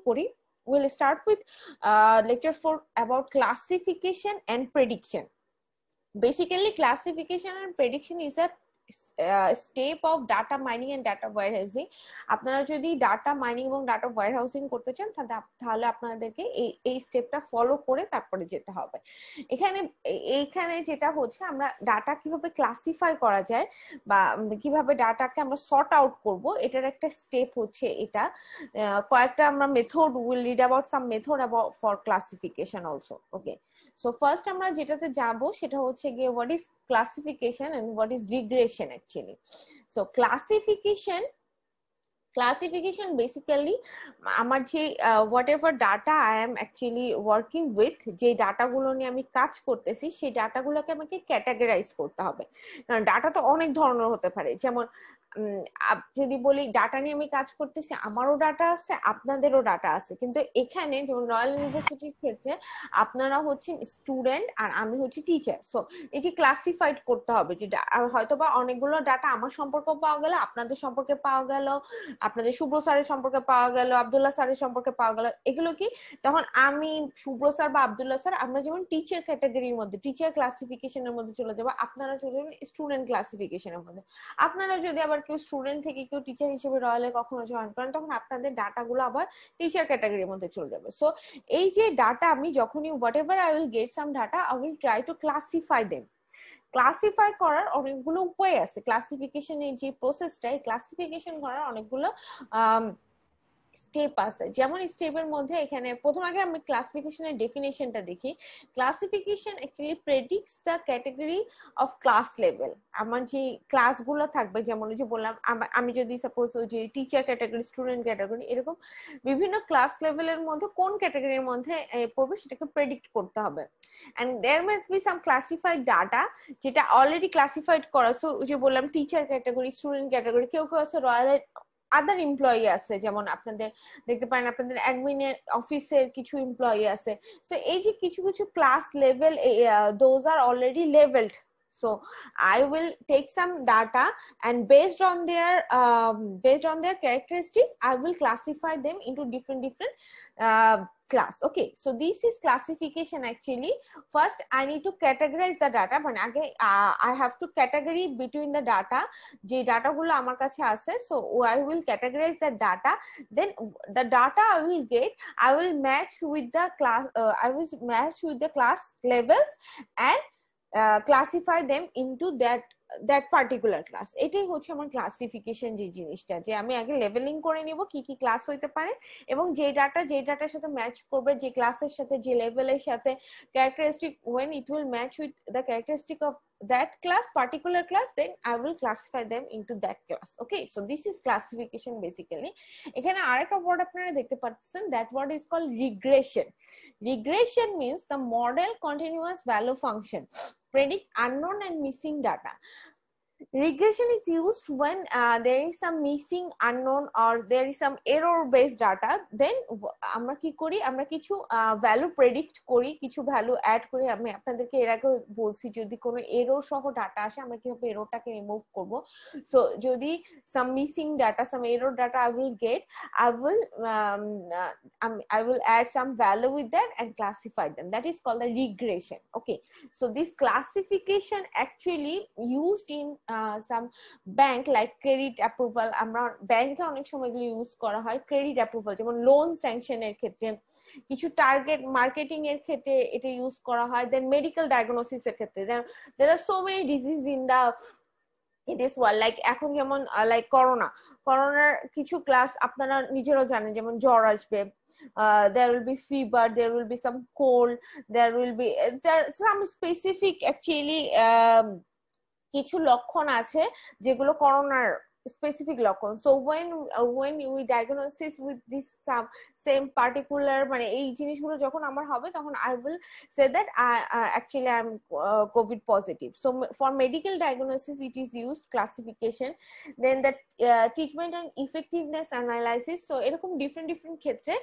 করি। We'll start with lecture 4 about classification and prediction. Basically, classification and prediction is a step of data mining and data warehousing. আপনারা যদি data mining এবং data ওয়্যারহাউসিং করতে চান তাহলে আপনাদেরকে এই স্টেপটা ফলো করে তারপরে যেতে হবে। এইখানে যেটা হচ্ছে আমরা ডাটা কিভাবে ক্লাসিফাই করা যায় বা কিভাবে ডাটাকে আমরা সর্ট আউট করব, এটার একটা স্টেপ হচ্ছে এটা। কয়েকটা আমরা method, will read about some method about for classification also. Okay, so first আমরা যেটাতে যাব সেটা হচ্ছে গিয়ে what is classification and what is regression actually. So classification basically আমার যে whatever data I am actually working with, যে ডাটাগুলো নিয়ে আমি কাজ করতেছি সেই ডাটাগুলোকে আমাকে ক্যাটাগরাইজ করতে হবে। কারণ ডাটা তো অনেক ধরনের হতে পারে। যেমন যদি বলি ডাটা নিয়ে আমি কাজ করতেছি, আমারও ডাটা আছে, আপনাদেরও ডাটা আছে, কিন্তু এখানে যেমন রয়্যাল ইউনিভার্সিটির ক্ষেত্রে আপনারা হচ্ছেন স্টুডেন্ট আর আমি হচ্ছি টিচার। সো এই যে ক্লাসিফাইড করতে হবে, যে হয়তোবা অনেকগুলো ডাটা আমার সম্পর্কে পাওয়া গেল, আপনাদের সম্পর্কে পাওয়া গেল, আপনাদের শুভ্র স্যারের সম্পর্কে পাওয়া গেল, আব্দুল্লাহ স্যারের সম্পর্কে পাওয়া গেল। এগুলো কি তখন আমি শুভ্র স্যার বা আব্দুল্লাহ স্যার আমরা যেমন টিচার ক্যাটাগরির মধ্যে, টিচার ক্লাসিফিকেশনের মধ্যে চলে যাবো, আপনারা চলে যাবেন স্টুডেন্ট ক্লাসিফিকেশনের মধ্যে। আপনারা যদি আবার কেউ স্টুডেন্ট থেকে কেউ টিচার হিসেবে রয়্যালে কখনো জয়েন করেন, তখন আপনাদের ডাটাগুলো আবার টিচার ক্যাটাগরির মধ্যে চলে যাবে। সো এই যে ডাটা আমি যখনই whatever I will get some data, I will try to classify them. Classify করার অনেকগুলো উপায় আছে। ক্লাসিফিকেশনের যে প্রসেসটা, এই ক্লাসিফিকেশন করার অনেকগুলো স্টেপ আছে। যেমন স্টেপের মধ্যে এখানে প্রথম আগে আমি ক্লাসিফিকেশনের ডেফিনেশনটা দেখি। Classification actually predicts the category of class level. আমার যে ক্লাসগুলো থাকবে, যেমন যে বললাম আমি যদি সাপোজ ওই যে টিচার ক্যাটাগরি, স্টুডেন্ট ক্যাটাগরি, এরকম বিভিন্ন ক্লাস লেভেলের মধ্যে কোন ক্যাটাগরির মধ্যে পড়বে সেটাকে প্রেডিক্ট করতে হবে। and there must be some classified data যেটা অলরেডি ক্লাসিফাইড করা। সো যে বললাম টিচার ক্যাটাগরি, স্টুডেন্ট ক্যাটাগরি, কেউ কেউ আছে রয়্যাল আদার এমপ্লয়ি আছে, যেমন আপনাদের দেখতে পারেন আপনাদের অ্যাডমিনের অফিসের কিছু এমপ্লয়ি আছে। সো এই যে কিছু কিছু class level, those are already levelled. So I will take some data and based on their characteristic I will classify them into different class. Okay, so this is classification actually. First I need to categorize the data, but again I have to category between the data je data gulo amar kache ache. So I will categorize the data, then the data I will get, I will match with the class levels and classify them into that particular class. এটাই হচ্ছে আমার classification যে জিনিসটা, যে আমি আগে leveling করে নিব কি কি ক্লাস হইতে পারে এবং যে ডাটার সাথে ম্যাচ করবে, যে ক্লাসের সাথে, যে লেভেলের সাথে characteristic, when it will match with the characteristic of that particular class, then I will classify them into that class. Okay, so this is classification basically. এখানে আরেকটা ওয়ার্ড আপনারা দেখতে পাচ্ছেন, that word is called regression. Regression means the model continuous value function predict unknown and missing data. Regression is used when there is some missing, unknown or there is some error based data. Then আমরা কি করি, আমরা কিছু value predict করি, কিছু value add করি। আমি আপনাদেরকে এর আগে বলছি যদি কোনো এরর সহ ডাটা আসে আমরা কিভাবে এররটাকে রিমুভ করব। সো যদি some missing data, some error data I will get, I will add some value with that and classify them. That is called the regression. Okay, so this classification actually used in some bank like credit approval. আমরা ব্যাংকে অনেক সময় এগুলো use করা হয়। Credit approval যেমন loan স্যাংশনের ক্ষেত্রে, কিছু টার্গেট মার্কেটিং এর ক্ষেত্রে এটা ইউজ করা হয়। দেন মেডিকেল ডায়াগনোসিস এর ক্ষেত্রে, there are so many diseases in this world, like এখন যেমন লাইক করোনার কিছু ক্লাস আপনারা নিজেরাও জানেন, যেমন জ্বর আসবে, there will be fever, there will be some cold, there some specific actually কিছু লক্ষণ আছে যেগুলো করোনার specific লক্ষণ। So when we diagnosis with this same particular মানে এই জিনিসগুলো যখন আমার হবে, তখন I will say that actually I'm COVID positive. So for medical diagnosis it is used classification. Then the treatment and effectiveness analysis. So এরকম different ক্ষেত্রে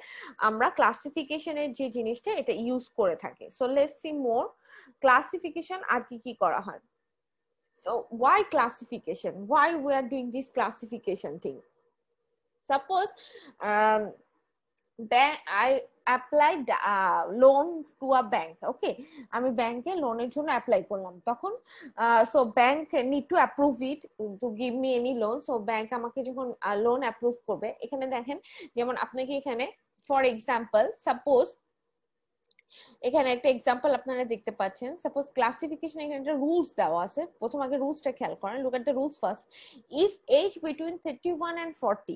আমরা ক্লাসিফিকেশনের যে জিনিসটা এটা ইউজ করে থাকি। So let's see more classification আর কি করা হয়। So why classification? Why we are doing this classification thing? Suppose I applied loan to a bank. Okay, আমি ব্যাংকে লোনের জন্য অ্যাপ্লাই করলাম, তখন so bank need to approve it to give me any loan. So bank আমাকে যখন loan approve করবে, এখানে দেখেন যেমন আপনাকে এখানে ফর এক্সাম্পল সাপোজ এখানে একটা এক্সাম্পল আপনারা দেখতে পাচ্ছেন, সাপোজ ক্লাসিফিকেশন এখানে একটা রুলস দেওয়া আছে। প্রথম আগে রুলসটা খেয়াল করেন, look at the rules first. If age between 31 and 40,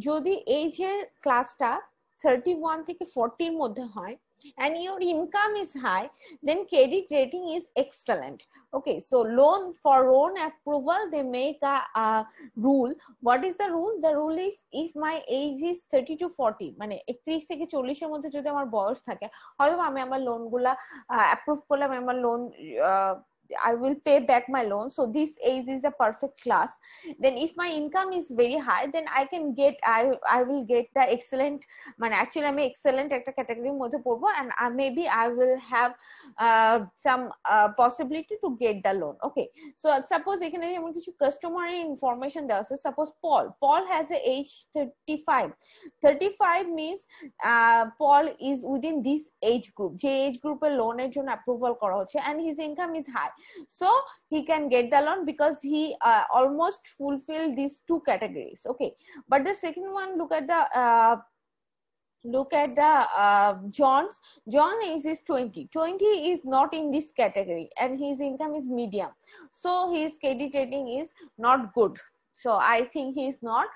যদি এজের ক্লাসটা 31 থেকে 40 এর মধ্যে হয় and your income is high, then credit rating is excellent. Okay, so for loan approval they make a rule. What is the rule? The rule is if my age is 30 to 40, মানে 31 থেকে 40 এর মধ্যে যদি আমার বয়স থাকে, হয়তো আমি আমার লোন গুলা অ্যাপ্রুভ করলাম, আমার loan I will pay back my loan, so this age is a perfect class. Then if my income is very high, then I will get the excellent, মানে actually আমি excellent একটা ক্যাটাগরির মধ্যে পড়বো, and maybe I will have some possibility to get the loan. Okay, so suppose এখানে যেমন কিছু customary information দেওয়া আছে। Suppose Paul has a age 35 means Paul is within this age group, যে age group এর লোনের জন্য অ্যাপ্রুভাল করা হচ্ছে, and his income is high, so he can get the loan because he almost fulfilled these two categories. Okay, but the second one, look at the John age is 20 is not in this category and his income is medium, so his credit rating is not good, so I think he is not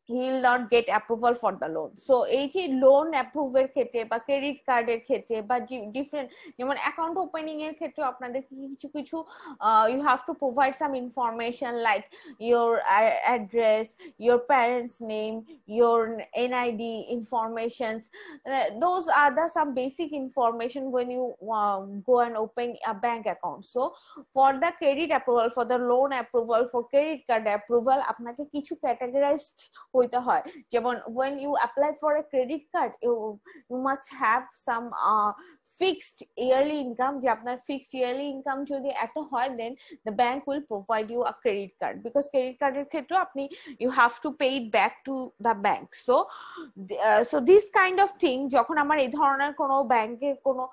he will not get approval for the loan. So এই যে loan অ্যাপ্রুভের ক্ষেত্রে বা credit কার্ডের ক্ষেত্রে বা different, যেমন account opening এর ক্ষেত্রে আপনাদের কিছু কিছু you have to provide some information like your address, your parents name, your NID informations. Those are the some basic information when you go and open a bank account. So for the credit approval, for the loan approval, for credit card approval, আপনাকে কিছু categorized হইতে হয়। যেমন when you apply for a credit card, you must have some fixed yearly income, যে আপনার fixed yearly income যদি এত হয়, then the bank will provide you a credit card, because credit card এর ক্ষেত্রে আপনি you have to pay it back to the bank. So this kind of thing, যখন আমার এই ধরনের কোনো ব্যাংকের কোনো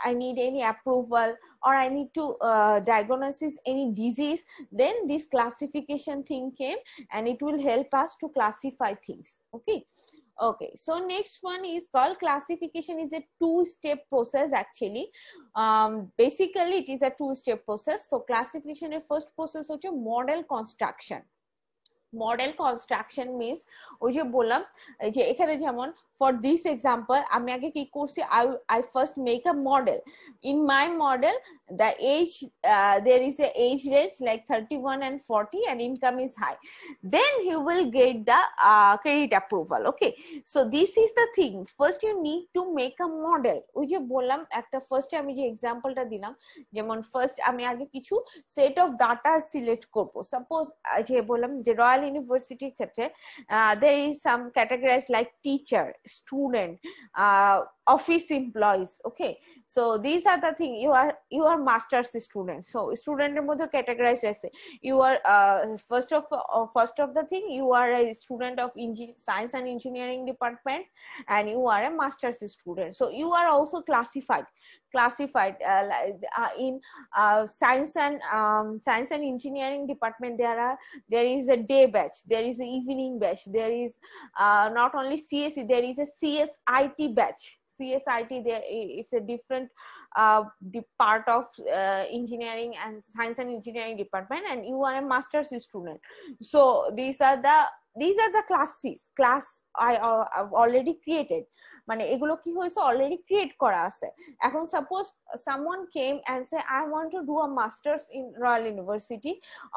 I need any approval or I need to diagnose any disease, then this classification thing came and it will help us to classify things. Okay, so next one is called classification. Is a two-step process actually. Basically it is a two-step process. So classification এর first process হচ্ছে model construction. Model construction means ওই যে বললাম যে এখানে যেমন for this example আমি আগে কি করছি, I first make a model. In my model the age there is a age range like 31 and 40 and income is high, then you will get the credit approval. Okay, so this is the thing, first you need to make a model. ওই যে বললাম একটা first আমি যে এক্সাম্পলটা দিলাম, যেমন first আমি আগে কিছু সেট অফ ডাটা সিলেক্ট করব। সাপোজ যে বললাম যে রয়্যাল ইউনিভার্সিটির ক্ষেত্রে there is some categorized like teacher, student, office employees. Okay, so these are the thing, you are master's student, so student এর মধ্যে categorize আছে, you are first of the thing, you are a student of science and engineering department and you are a master's student, so you are also classified in science and engineering department. There is a day batch, there is an evening batch, there is not only CSE, there is a CSIT batch. CSIT, there it's a different part of engineering and science and engineering department, and you are a master's student. So these are the class I have already created, মানে এগুলো কি হয়েছে already create করা আছে। এখন suppose someone came and say I want to do a masters in Royal University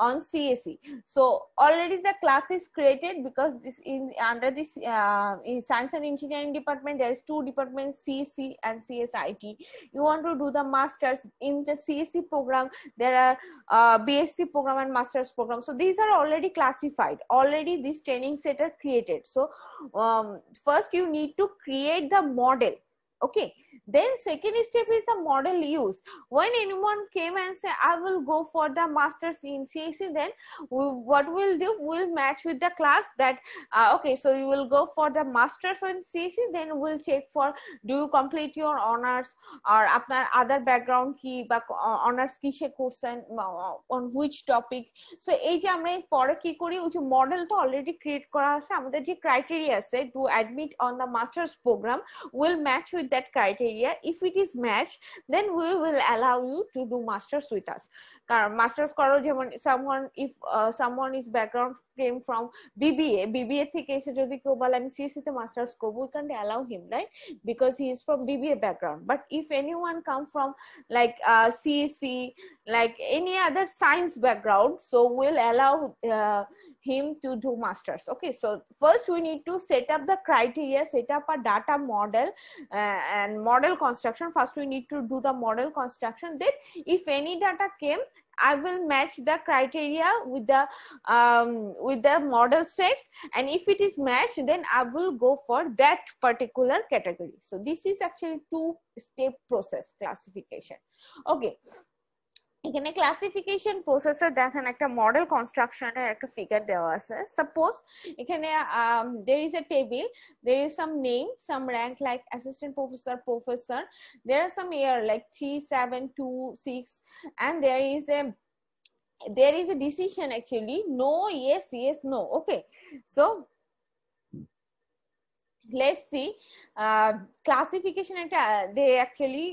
on CSE, so already the class is created because this in under this in science and engineering department there is two departments, CSE and CSIT. You want to do the masters in the CSE program, there are BSc program and masters program, so these are already classified, already this training set are created. So first you need to create the model. Okay, then second step is the model use. When anyone came and say I will go for the masters in CAC, then what we'll do, we'll match with the class that okay, so you will go for the masters in CAC, then we'll check for do you complete your honors or আপনার other background কি বা honors কিসে করছেন on which topic. So এই যে আমরা পরে কি করি, ওই যে মডেল তো অলরেডি ক্রিয়েট করা আছে, আমাদের যে ক্রাইটেরিয়া আছে to admit on the masters program will match with that criteria. If it is matched, then we will allow you to do masters with us. কারণ মাস্টার্স করো, যেমন someone if someone is background came from BBA থেকে এসে যদি কেউ বলে আমি CSE তে মাস্টার্স করব, we can't allow him, right? Because he is from BBA background. But if anyone come from like CSE, like any other science background, so we'll allow him to do masters. Okay, so first we need to set up the criteria, set up a data model and model construction. First we need to do the model construction, then if any data came, I will match the criteria with the model sets, and if it is matched, then I will go for that particular category. So this is actually two-step process classification. Okay, এখানে classification প্রসেসে দেখেন একটা model কনস্ট্রাকশনের একটা figure দেওয়া আছে। Suppose এখানে there is a table, there is some name, some rank like assistant professor, professor, there are some year like 3, 7, 2, 6, and there is a decision actually, no, yes, yes, no. Okay, so let's see classification একটা they actually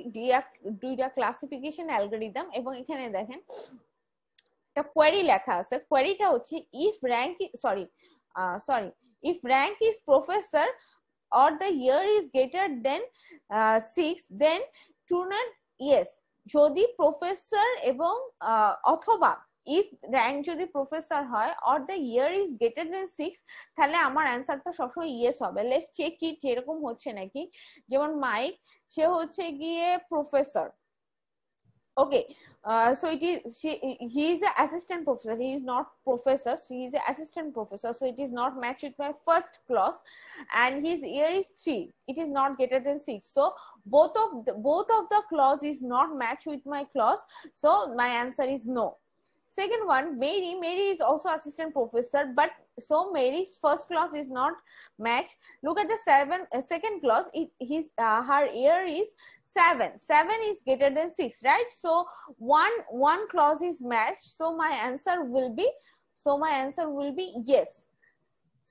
do the classification algorithm, এবং এখানে দেখেন একটা query লেখা আছে। কোয়েরিটা হচ্ছে if rank if rank is professor or the year is greater than 6, then true not yes, যদি professor এবং অথবা if rank যদি প্রফেসর হয় or the year is greater than 6, তাহলে আমার অ্যানসারটা সবসময় ইয়েস হবে। লেটস চেক কি যেরকম হচ্ছে নাকি। যেমন মাইক, সে হচ্ছে গিয়ে professor. Okay, so he is an assistant professor, he is not professor, so he is an assistant professor, so it is not matched with my first clause, and his year is 3, it is not greater than 6, so both of the clause is not matched with my clause, so my answer is no. Second one, Mary is also assistant professor, but so Mary's first clause is not matched. Look at the second clause, her year is 7 is greater than 6, right? So one clause is matched, so my answer will be yes.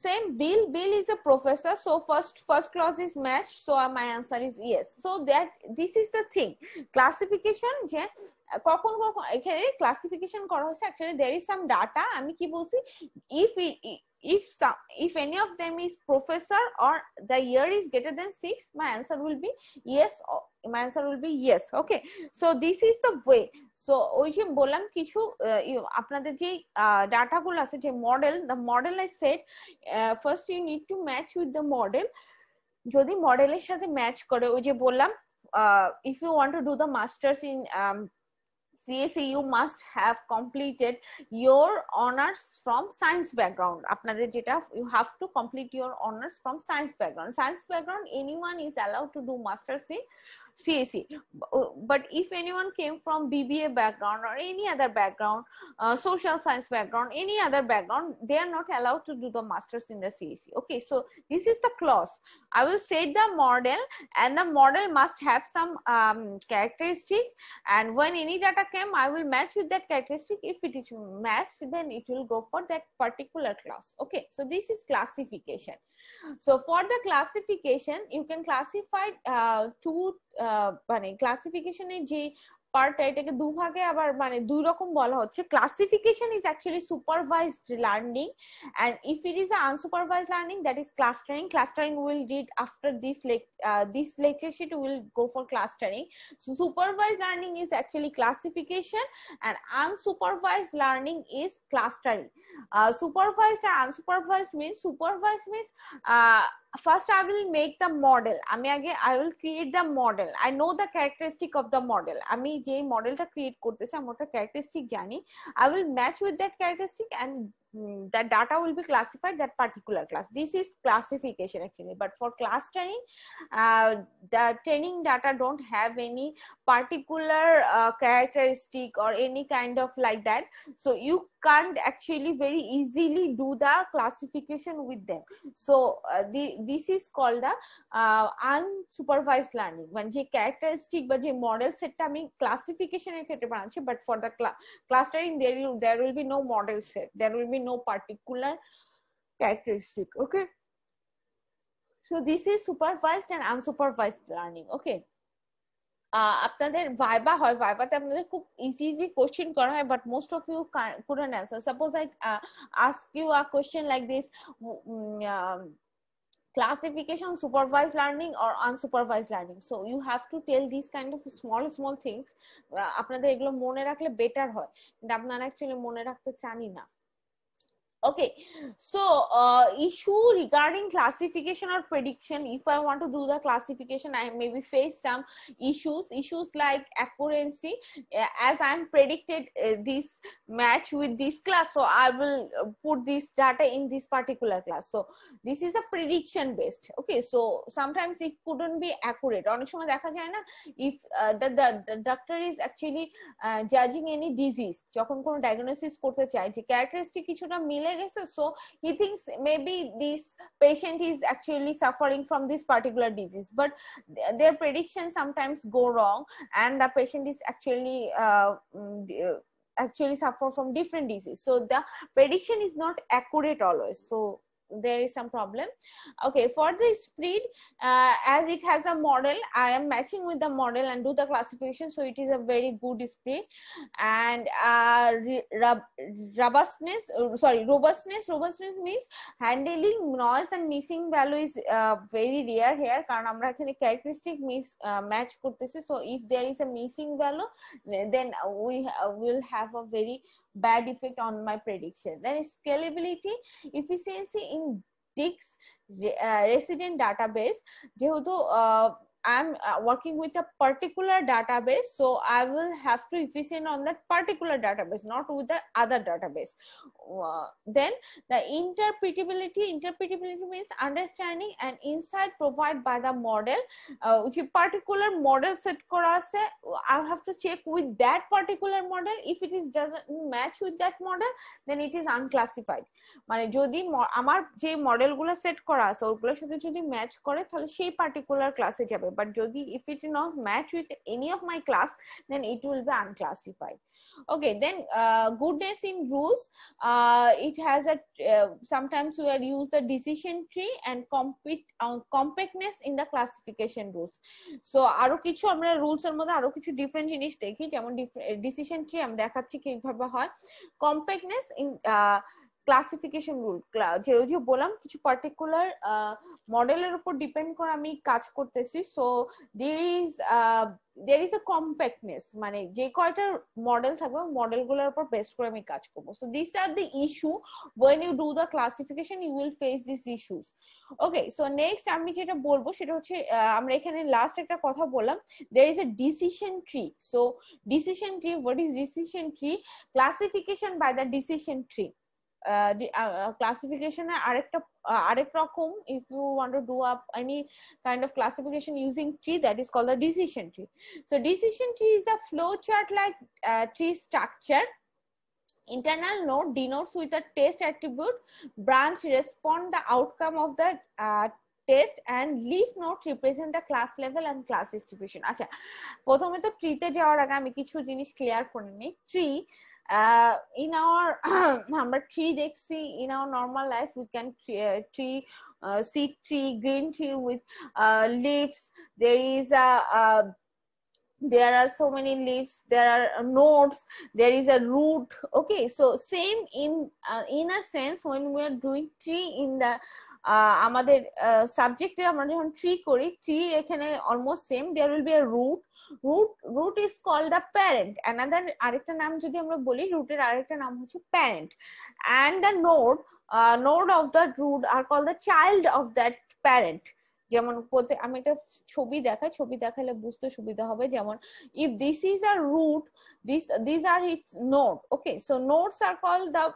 Same, Bill is a professor, so first clause is matched, so my answer is yes. So that this is the thing, classification যে কখন এখানে classification করা হচ্ছে। Actually there is some data, আমি কি বলছি, if any of them is professor or the year is greater than 6, my answer will be yes, okay, so this is the way. So ওই যে বললাম কিছু আপনাদের যে ডাটা গুলো আছে, যে model, the model I said first you need to match with the model, যদি মডেলের সাথে ম্যাচ করে, ওই যে বললাম if you want to do the masters in CSE, you must have completed your honors from science background. আপনাদের যেটা, you have to complete your honors from science background. Anyone is allowed to do masters in CSE, but if anyone came from BBA background or any other background, social science background, any other background, they are not allowed to do the masters in the CSE. Okay, so this is the clause. I will set the model, and the model must have some characteristic, and when any data came, I will match with that characteristic. If it is matched, then it will go for that particular clause. Okay, so this is classification. So for the classification, you can classify two মানে ক্লাসিফিকেশনের যে part, এটাকে দুভাগে আবার মানে দুই রকম বলা হচ্ছে। Classification is actually supervised learning, and if it is unsupervised learning, that is clustering will read after this lecture sheet, will go for clustering. So supervised learning is actually classification, and unsupervised learning is clustering. Supervised and unsupervised means, supervised means first I will make the model, I will create the model, I know the characteristic of the model, আমি যে মডেলটা create করতেছি আমি ওটা characteristic জানি, I will match with that characteristic, and that data will be classified that particular class. This is classification actually, but for clustering, the training data don't have any particular characteristic or any kind of like that, so you can't actually very easily do the classification with them. So this is called the unsupervised learning, মানে যে characteristic বা যে model set আমি classification এর ক্ষেত্রে বানাচ্ছি, but for the clustering there will be no model set, there will be no particular characteristic. Okay, so this is supervised and unsupervised learning. Okay, আপনাদের viva হয়, ভাইবাতে আপনাদের খুব ইজি ইজি কোশ্চেন করা হয়, but most of you couldn't answer. Suppose I ask you a question like this, classification, supervised learning or unsupervised learning, so you have to tell these kind of small things. আপনাদের এগুলো মনে রাখলে better হয়, কিন্তু আপনারা actually মনে রাখতে চানই না। Okay, so issue regarding classification or prediction, if I want to do the classification, I maybe face some issues like accuracy, as I'm predicted this match with this class, so I will put this data in this particular class, so this is a prediction based. Okay, so sometimes it couldn't be accurate, অনেক সময় দেখা যায় না, if the doctor is actually judging any disease, যখন কোনো diagnosis করতে চায় যে characteristic কিছুটা মিলে গেছে, so he thinks maybe this patient is actually suffering from this particular disease, but their predictions sometimes go wrong and the patient is actually suffer from different disease, so the prediction is not accurate always, so there is some problem. Okay, for the spread, as it has a model, I am matching with the model and do the classification, so it is a very good spread. And robustness means handling noise and missing value is very rare here, কারণ আমরা এখানে characteristic match করতেছি, so if there is a missing value then we will have a very bad effect on my prediction. Then scalability, efficiency in Dix resident database, যেহেতু I'm working with a particular database, so I will have to efficient on that particular database, not with the other database. Then the interpretability means understanding and insight provided by the model, which is particular model set kora ase, I have to check with that particular model, if it is doesn't match with that model then it is unclassified, মানে যদি আমার যে model গুলো set করা আছে ওগুলোর সাথে যদি ম্যাচ করে তাহলে সেই পার্টিকুলার ক্লাসে যাবে, but যদি if it not match with any of my class then it will be unclassified. Okay, then goodness in rules, it has a sometimes we are use the decision tree and compactness in the classification rules. So আরো কিছু আমরা rules এর মধ্যে আরো কিছু different জিনিস দেখি, যেমন ডিসিশন ট্রি আমি দেখাচ্ছি কিভাবে হয়। compactness in ক্লাসিফিকেশন রুল, যে বললাম কিছু পার্টিকুলার মডেলের উপর ডিপেন্ড করে আমি কাজ করতেছি, so there is a compactness, মানে যে কয়টা মডেল থাকবে মডেলগুলোর উপর বেস করে আমি কাজ করব, so these are the issue when you do the classification you will face these issues. Okay, so next আমি যেটা বলবো সেটা হচ্ছে আমরা এখানে লাস্ট একটা কথা বললাম, there is a decision tree. So decision tree, what is decision tree? Classification by the decision tree. Classification arek rokom, if you want to do up any kind of classification using tree, that is called a decision tree. So decision tree is a flow chart like tree structure. Internal node denotes with a test attribute, branch respond the outcome of the test, and leaf node represent the class level and class distribution. আচ্ছা, প্রথমে তো ট্রিতে যাওয়ার আগে আমি কিছু জিনিস clear করে নিই। ট্রি in our আমরা tree দেখছি in our normal life, we can see tree, green tree with leaves, there is there are so many leaves, there are nodes, there is a root. Okay, so same in a sense when we are doing tree in the আমাদের সাবজেক্টে আমরা যখন tree করি, tree এখানে almost same, there will be a root is called the parent, another আরেকটা নাম যদি আমরা বলি রুটের আরেকটা নাম হচ্ছে parent, and the node of the root are called the child of that parent. যেমন আমি একটা ছবি দেখালে বুঝতে সুবিধা হবে, যেমন if this is a root, these are its node. Okay, so nodes are called the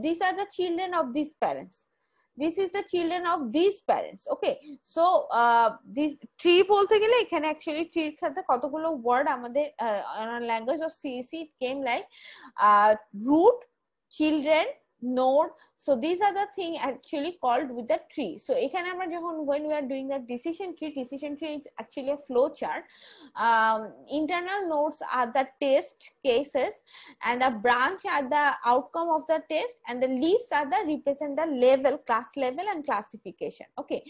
these are the children of these parents, this is the children of these parents. Okay, so this tree bolte gele ekhane actually tree এর সাথে কতগুলো word আমাদের language of CSE it came like root, children, node. So these are the thing actually called with the tree. So ekhane amra jokhon when we are doing the decision tree is actually a flow chart. Internal nodes are the test cases, and the branch are the outcome of the test, and the leaves are the represent the level, class level and classification. Okay,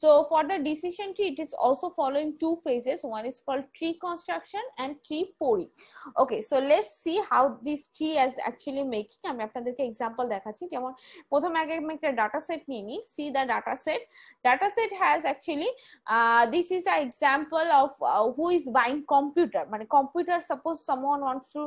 so for the decision tree it is also following two phases. One is called tree construction and tree pouring. Okay, so let's see how this tree is actually making. আমি আপনাদেরকে example দেখাচ্ছি। যেমন প্রথমে আগে আমি একটা data set নিয়ে নিই। See the data set has actually this is an example of who is buying computer, মানে computer, suppose someone wants to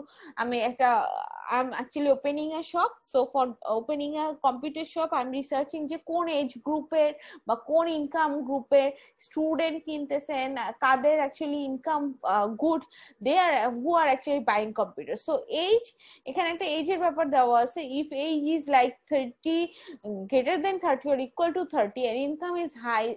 I'm actually opening a shop, so for opening a computer shop I'm researching যে কোন age গ্রুপের বা কোন income গ্রুপের student কিনতেছেন, Quader actually income good, they are who are actually buying computer. So age, এখানে একটা এজের ব্যাপার দেওয়া আছে। if age is like 30 greater than 30 or equal to 30 and income is high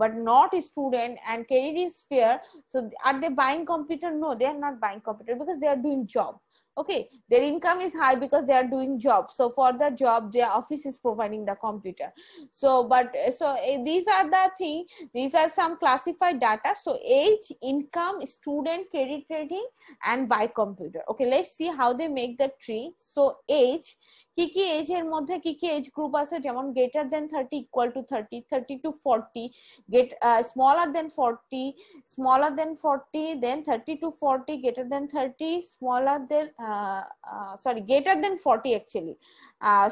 but not a student and credit is fair, so are they buying computer? No, they are not buying computer because they are doing job. Okay, their income is high because they are doing job, so for the job their office is providing the computer. So but so these are the thing, these are some classified data. So age, income, student, credit rating and buy computer. Okay, let's see how they make the tree. So age, কি কি age এর মধ্যে কি কি age group আছে, যেমন greater than 30 equal to 30, 30 to 40, get smaller than 40, smaller than 40, then 30 to 40, greater than 30, smaller than sorry greater than 40 actually.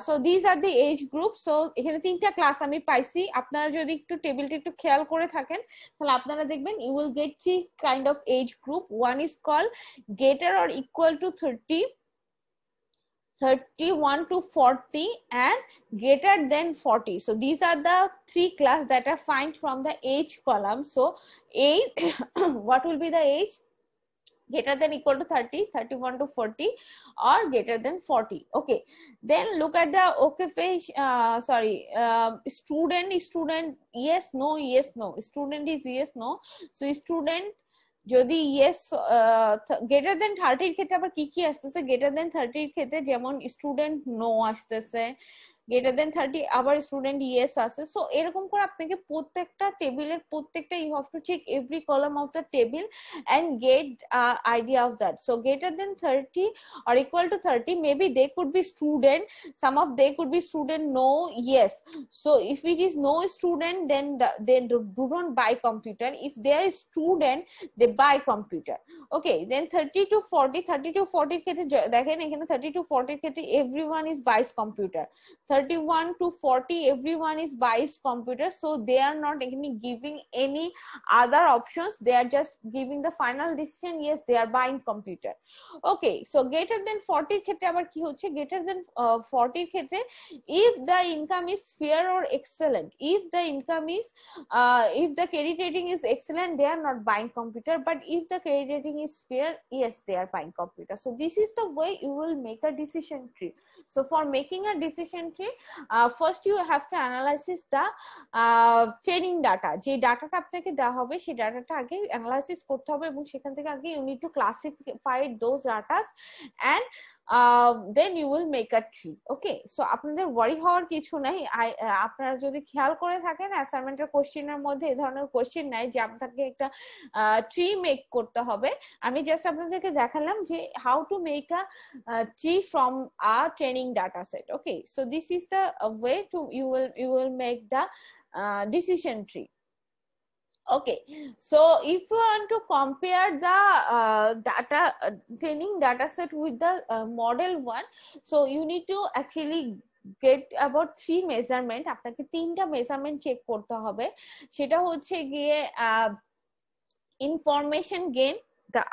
So these are the age groups. So এখানে তিনটা ক্লাস আমি পাইছি, আপনারা যদি একটু টেবিলটা একটু খেয়াল করে থাকেন তাহলে আপনারা দেখবেন you will get three kind of age group. One is called greater or equal to 30, 31 to 40 and greater than 40. So these are the three class that are find from the age column. So age what will be the age? Greater than equal to 30, 31 to 40 or greater than 40. Okay, then look at the occupation student yes no, yes no, student is yes no. So student যদি yes greater than 30 এর ক্ষেত্রে আবার কি কি আসতেছে, greater than 30 এর ক্ষেত্রে যেমন স্টুডেন্ট নো আসতেছে, greater than 30 আবার স্টুডেন্ট yes আছে। সো এরকম করে আপনাকে প্রত্যেকটা টেবিলের প্রত্যেকটা you have to check every column of the table and get idea of that. So greater than 30 or equal to 30, maybe they could be student, some of they could be student no yes. So if it is no student then they do not buy computer. If they are student they buy computer. Okay, then 30 to 40 এর ক্ষেত্রে দেখেন এখানে 30 to 40 এর ক্ষেত্রে everyone is buys computer, 31 to 40 everyone is buys computer. So they are not giving any other options, they are just giving the final decision yes they are buying computer. Okay, so greater than 40 এর ক্ষেত্রে আবার কি হচ্ছে, greater than 40 এর ক্ষেত্রে if the income is fair or excellent, if the income is if the credit rating is excellent they are not buying computer, but if the credit rating is fair yes they are buying computer. So this is the way you will make a decision tree. So for making a decision tree first you have to analyze the training data, যে ডাটাটা আপনাকে দেওয়া হবে সেই ডাটাটা আগে analysis করতে হবে এবং সেখান থেকে আগে you need to classify those data and then you will make a tree. Okay, so আপনাদের ওয়ারি হওয়ার কিছু নাই, আপনারা যদি খেয়াল করে থাকেন অ্যাসাইনমেন্টের কোশ্চেনের মধ্যে এই ধরনের কোশ্চেন নাই যে আপনাকে একটা ট্রি মেক করতে হবে। আমি জাস্ট আপনাদেরকে দেখালাম যে how to make a tree from our training data set. Okay, so this is the way to you will make the decision tree. Okay, so if you want to compare the data training data set with the model one, so you need to actually get about 3 measurement, আপনাকে 3টা measurement check করতে হবে। সেটা হচ্ছে গিয়ে information gain,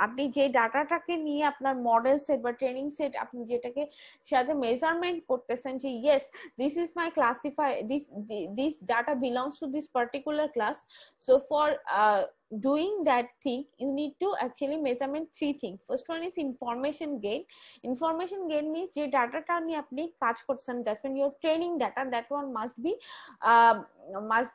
আপনি যে ডাটাটাকে নিয়ে আপনার মডেল সেট বা ট্রেনিং সেট আপনি যেটাকে সাথে মেজারমেন্ট করতেছেন যে yes this is my classify this data belongs to this particular class. So for doing that thing, you need to actually measurement three things. First one is information gain. Information gain means যে ডাটাটা নিয়ে আপনি কাজ করছেন, that's when your training data, that one must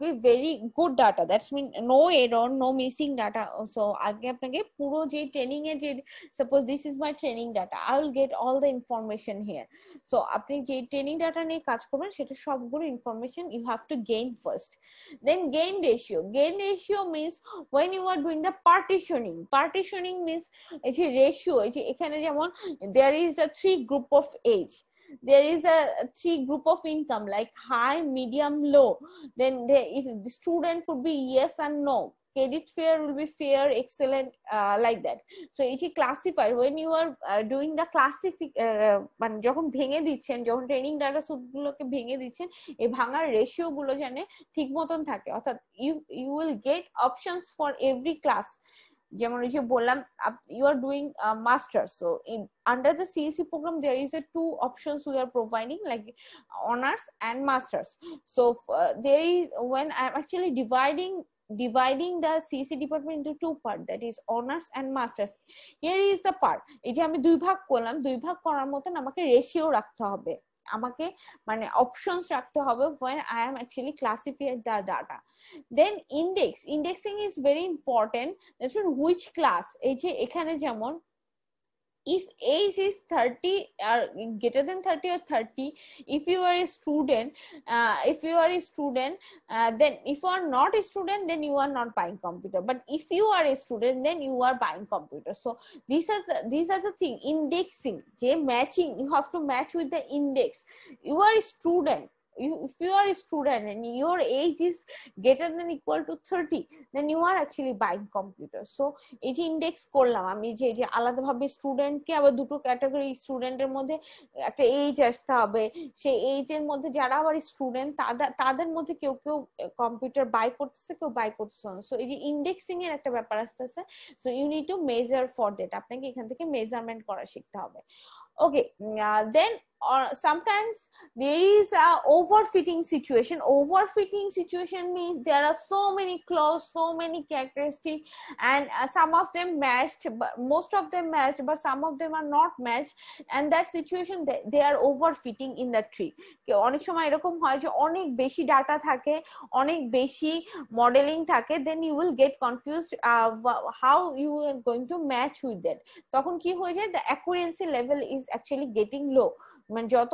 be very good data, that's mean no error, no missing data. So আগে আপনাকে পুরো যে ট্রেনিং এর যে suppose this is my training data, I will get all the information here. So আপনি যে training data নিয়ে কাজ করবেন সেটা সবগুলো information you have to gain first. Then gain ratio means when you are doing the partitioning means এই যে ratio, এই যে এখানে যেমন there is a three group of age, there is a three group of income like high, medium, low. Then the student could be yes and no, credit fair will be fair, excellent, like that. So it is classified when you are doing the মানে যখন ভেঙে দিচ্ছেন, যখন training data suit গুলোকে ভেঙে দিচ্ছেন, এই ভাঙার রেশিও গুলো জানে ঠিক মতন থাকে, অর্থাৎ you will get options for every class. যেমন এই যে বললাম you are doing masters, so under the CSE program there is a two options we are providing like honors and masters. So there is, when I'm actually dividing the CSE department into two part, that is honors and masters. Here is the part, এই যে আমি দুই ভাগ করলাম, দুই ভাগ করার মতন আমাকে রেশিও রাখতে হবে, আমাকে মানে অপশনস রাখতে হবে when I am actually classifying the data. Then indexing is very important, that's when which class, এই যে এখানে যেমন if age is 30 or greater than 30 or 30, if you are a student, then if you are not a student then you are not buying computer, but if you are a student then you are buying computer. So these are the thing, indexing, matching, you have to match with the index. You are a student, if you are a student and your age is greater than equal to 30, then you are actually buying computer. So এই যে index করলাম আমি, যে আলাদাভাবে স্টুডেন্টকে আবার দুটো category, স্টুডেন্টের মধ্যে একটা এজ আসতে হবে, সেই এজের মধ্যে যারা আবার স্টুডেন্ট তাদের মধ্যে কেউ কম্পিউটার বাই করতেছে, কেউ বাই করতেছে না। সো এই যে ইন্ডেক্সিং এর একটা ব্যাপার আসতেছে, so you need to measure for that, আপনাকে এখান থেকে মেজারমেন্ট করা শিখতে হবে। Okay, then sometimes there is a overfitting situation means there are so many clause, so many characteristics, and some of them matched, but most of them matched, but some of them are not matched, and that situation they are overfitting in the tree. অনেক সময় এরকম হয় যে অনেক বেশি data থাকে, অনেক বেশি মডেলিং থাকে, then you will get confused how you are going to match with that. তখন কি হয়ে যায়, the accuracy level is actually getting low, মানে যত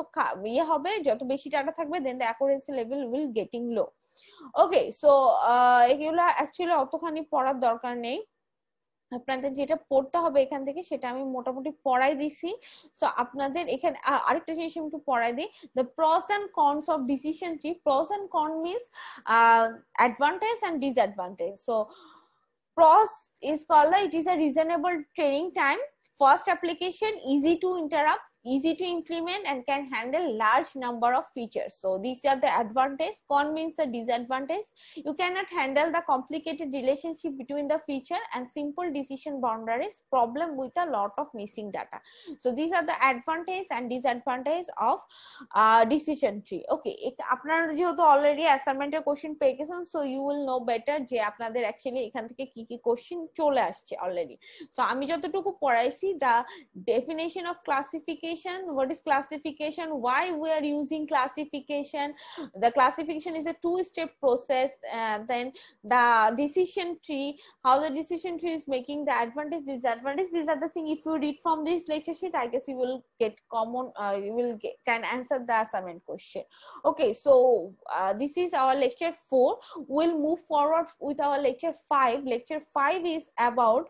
ইয়ে হবে, যত বেশি ডাটা থাকবে, then the accuracy level will getting low. Okay, so এগুলা অ্যাকচুয়ালি অতখানি পড়ার দরকার নেই, আপনাদের যেটা পড়তে হবে এখান থেকে সেটা আমি মোটামুটি পড়াই দিছি। সো আপনাদের এখানে আরেকটা জিনিস আমি একটু পড়াই দিই, the pros and cons of decision tree. Pros and cons means advantage and disadvantage. So pros is called it is a reasonable training time, fast application, easy to interrupt, easy to implement, and can handle large number of features. So these are the advantage. Con means the disadvantage. You cannot handle the complicated relationship between the feature and simple decision boundaries, problem with a lot of missing data. So these are the advantage and disadvantage of decision tree. Okay, আপনারা যেহেতু already অ্যাসাইনমেন্টের question পেয়ে গেছেন, so you will know better যে আপনাদের actually এখান থেকে কি কি কোশ্চেন চলে আসছে অলরেডি। সো আমি যতটুকু পড়াইছি, the definition of classification, what is classification, why we are using classification, the classification is a two-step process, then the decision tree, how the decision tree is making the advantage, disadvantage. These are the thing, if you read from this lecture sheet, I guess you will get common, you will can answer the assignment question. Okay, so this is our lecture 4. We'll move forward with our lecture 5. Lecture 5 is about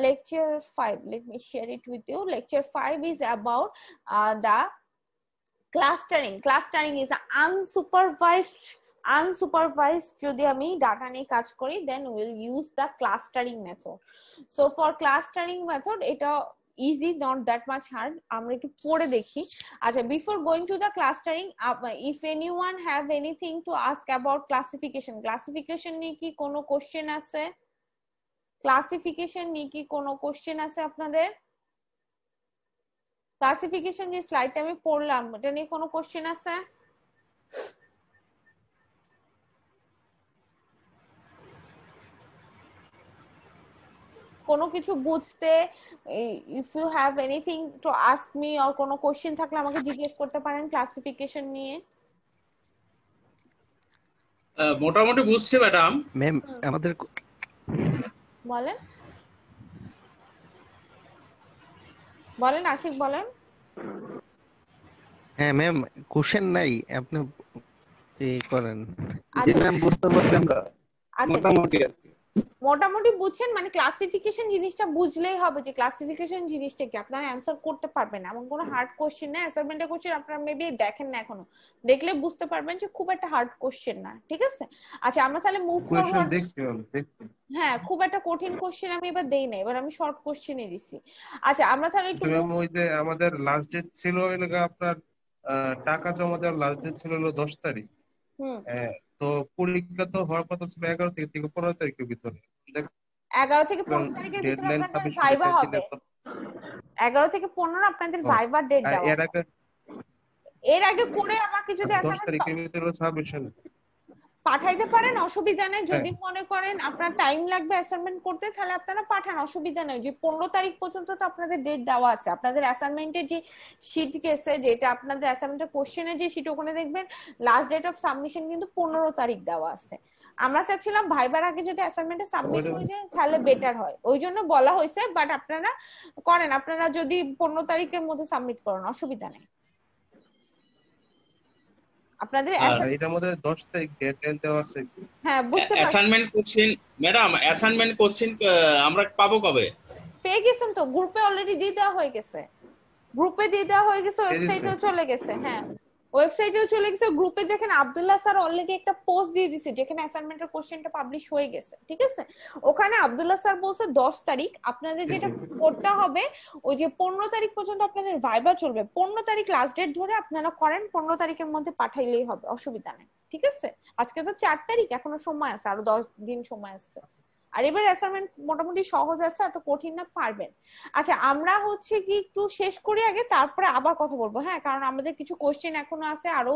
lecture 5, let me share it with you. Lecture 5 is about the clustering is unsupervised যদি আমি data নিয়ে কাজ করি, then we'll use the clustering method. So for clustering method এটা easy, not that much hard. আমরা একটু পড়ে দেখি। আচ্ছা, before going to the clustering, if anyone have anything to ask about classification নিয়ে কি কোনো কোশ্চেন আছে? ক্লাসিফিকেশন নিয়ে কি কোনো কোশ্চেন আছে আপনাদের? ক্লাসিফিকেশন যে স্লাইডটা আমি পড়লাম এটা নিয়ে কোনো কোশ্চেন আছে? কোনো কিছু বুঝতে, if you have anything to ask me or কোনো কোশ্চেন থাকলে আমাকে জিজ্ঞেস করতে পারেন ক্লাসিফিকেশন নিয়ে। মোটামুটি বুঝছি ম্যাডাম। ম্যাম আমাদের বলেন বলেন আশিক বলেন। হ্যাঁ ম্যাম কোশ্চেন নাই, আপনি করেন। জি ম্যাম, বুঝতে পারছি আমরা মোটামুটি আর কি। মোটামুটি বুঝছেন, মানে ক্লাসিফিকেশন জিনিসটা বুঝলেই হবে যে ক্লাসিফিকেশন জিনিসটা কি, আপনারা অ্যানসার করতে পারবেন। এমন কোনো হার্ড কোশ্চেন না, অ্যাসাইনমেন্টের কোশ্চেন আপনারা মেবি দেখেন না এখনো, দেখলে বুঝতে পারবেন যে খুব একটা হার্ড কোশ্চেন না, ঠিক আছে? আচ্ছা আমরা তাহলে মুভ ফরওয়ার্ড। হ্যাঁ, খুব একটা কঠিন কোশ্চেন আমি এবার দেই না, এবার আমি শর্ট কোশ্চেনই দিছি। আচ্ছা আমরা তাহলে একটু ওই যে আমাদের লাস্ট ডেট ছিল আপনার টাকা জমা দেওয়ার লাস্ট ডেট ছিল 10 তারিখ। তো পরীক্ষা তো হওয়ার কথা ছিল 11 থেকে 15 তারিখের ভিতরে। 11 থেকে 15 তারিখের ভিতরে আপনাদের ভাইবা হবে। 11 থেকে 15 আপনাদের ভাইবার ডেট দেওয়া আছে। এর আগে করে আমাকে যদি 10 তারিখের ভিতরে সাবমিশন পাঠাইতে পারেন, অসুবিধা নেই। যদি মনে করেন আপনার টাইম লাগবে অ্যাসাইনমেন্ট করতে, তাহলে আপনারা পাঠান, অসুবিধা নেই। যে 15 তারিখ পর্যন্ত তো আপনাদের ডেট দেওয়া আছে। আপনাদের অ্যাসাইনমেন্টের যে শীট গেছে, যেটা আপনাদের অ্যাসাইনমেন্টের কোশ্চেনের যে শীট, ওখানে দেখবেন লাস্ট ডেট অফ সাবমিশন কিন্তু 15 তারিখ দেওয়া আছে। আমরা চাচ্ছিলাম ভাইবার আগে যদি অ্যাসাইনমেন্টে সাবমিট হয়ে যায় তাহলে বেটার হয়, ওই জন্য বলা হয়েছে। বাট আপনারা করেন, আপনারা যদি 15 তারিখের মধ্যে সাবমিট করেন অসুবিধা নেই। আপনাদের এটার মধ্যে 10 তারিখ ডেডলাইন দেওয়া আছে। হ্যাঁ বুঝতে পারছি। Assignment question madam, assignment question আমরা পাবো কবে? পেয়ে গেছেন তো, গ্রুপে অলরেডি দিয়ে দেওয়া হয়ে গেছে, গ্রুপে দিয়ে দেওয়া হয়ে গেছে, ওয়েবসাইটেও চলে গেছে। হ্যাঁ ওয়েবসাইটেও চলে গেছে, গ্রুপে দেখেন আব্দুল্লাহ স্যার অলরেডি একটা পোস্ট দিয়ে দিয়েছে যেখানে অ্যাসাইনমেন্টের কোশ্চেনটা পাবলিশ হয়ে গেছে, ঠিক আছে? ওখানে আব্দুল্লাহ স্যার বলছে 10 তারিখ আপনাদের যেটা করতে হবে, ওই যে 15 তারিখ পর্যন্ত আপনাদের ভাইবা চলবে, 15 তারিখ লাস্ট ডেট ধরে আপনারা করেন, 15 তারিখের মধ্যে পাঠাইলেই হবে, অসুবিধা নেই, ঠিক আছে? আজকে তো 4 তারিখ, এখনো সময় আছে, আরো 10 দিন সময় আছে। আর এবার অ্যাসাইনমেন্ট মোটামুটি সহজ আছে, এত কঠিন না, পারবেন। আচ্ছা আমরা হচ্ছে কি একটু শেষ করি আগে, তারপরে আবার কথা বলবো, হ্যাঁ? কারণ আমাদের কিছু কোশ্চেন এখনো আছে, আরো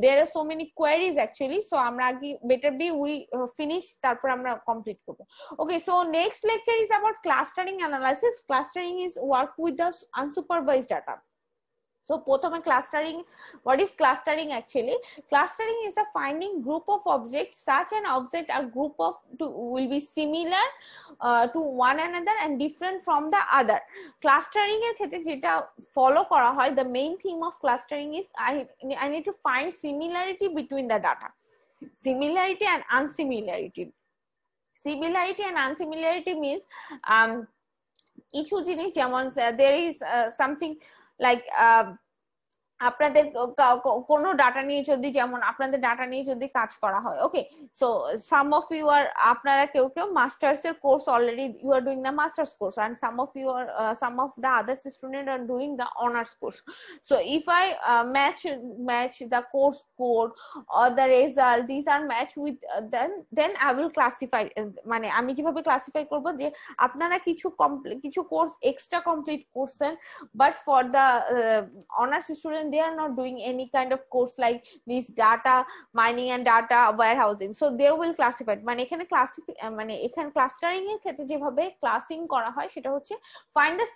there are so many queries actually. So আমরা আগে বেটার বি উই ফিনিশ, তারপর আমরা কমপ্লিট করবো। Okay, so next lecture is about clustering analysis. Clustering is work with the unsupervised data. So প্রথমে clustering, what is clustering actually? Clustering is the finding group of objects, such an object or group of will be similar to one another and different from the other. Clustering এর ক্ষেত্রে যেটা follow করা হয়, the main theme of clustering is I need to find similarity between the data. Similarity and unsimilarity. Similarity and unsimilarity means কিছু জিনিস যেমন there is something like আপনাদের কোনো ডাটা নিয়ে যদি, যেমন আপনাদের ডাটা নিয়ে যদি কাজ করা হয়, okay, so some of you are, আপনারা কেউ কেউ মাস্টার্স এর course already you are doing the masters course, and some of you are some of the others student are doing the honours course. So if I match the course code or the result, these are matched with then I will classify, মানে আমি যেভাবে classify করব যে আপনারা কিছু course extra complete করছেন, but for the honours student they are not doing any kind of course like this data mining and data warehousing, so they will classify, মানে এখানে মানে এখানে ক্লাস্টারিং এর ক্ষেত্রে যেভাবে ক্লাসিং করা হয় সেটা হচ্ছে find the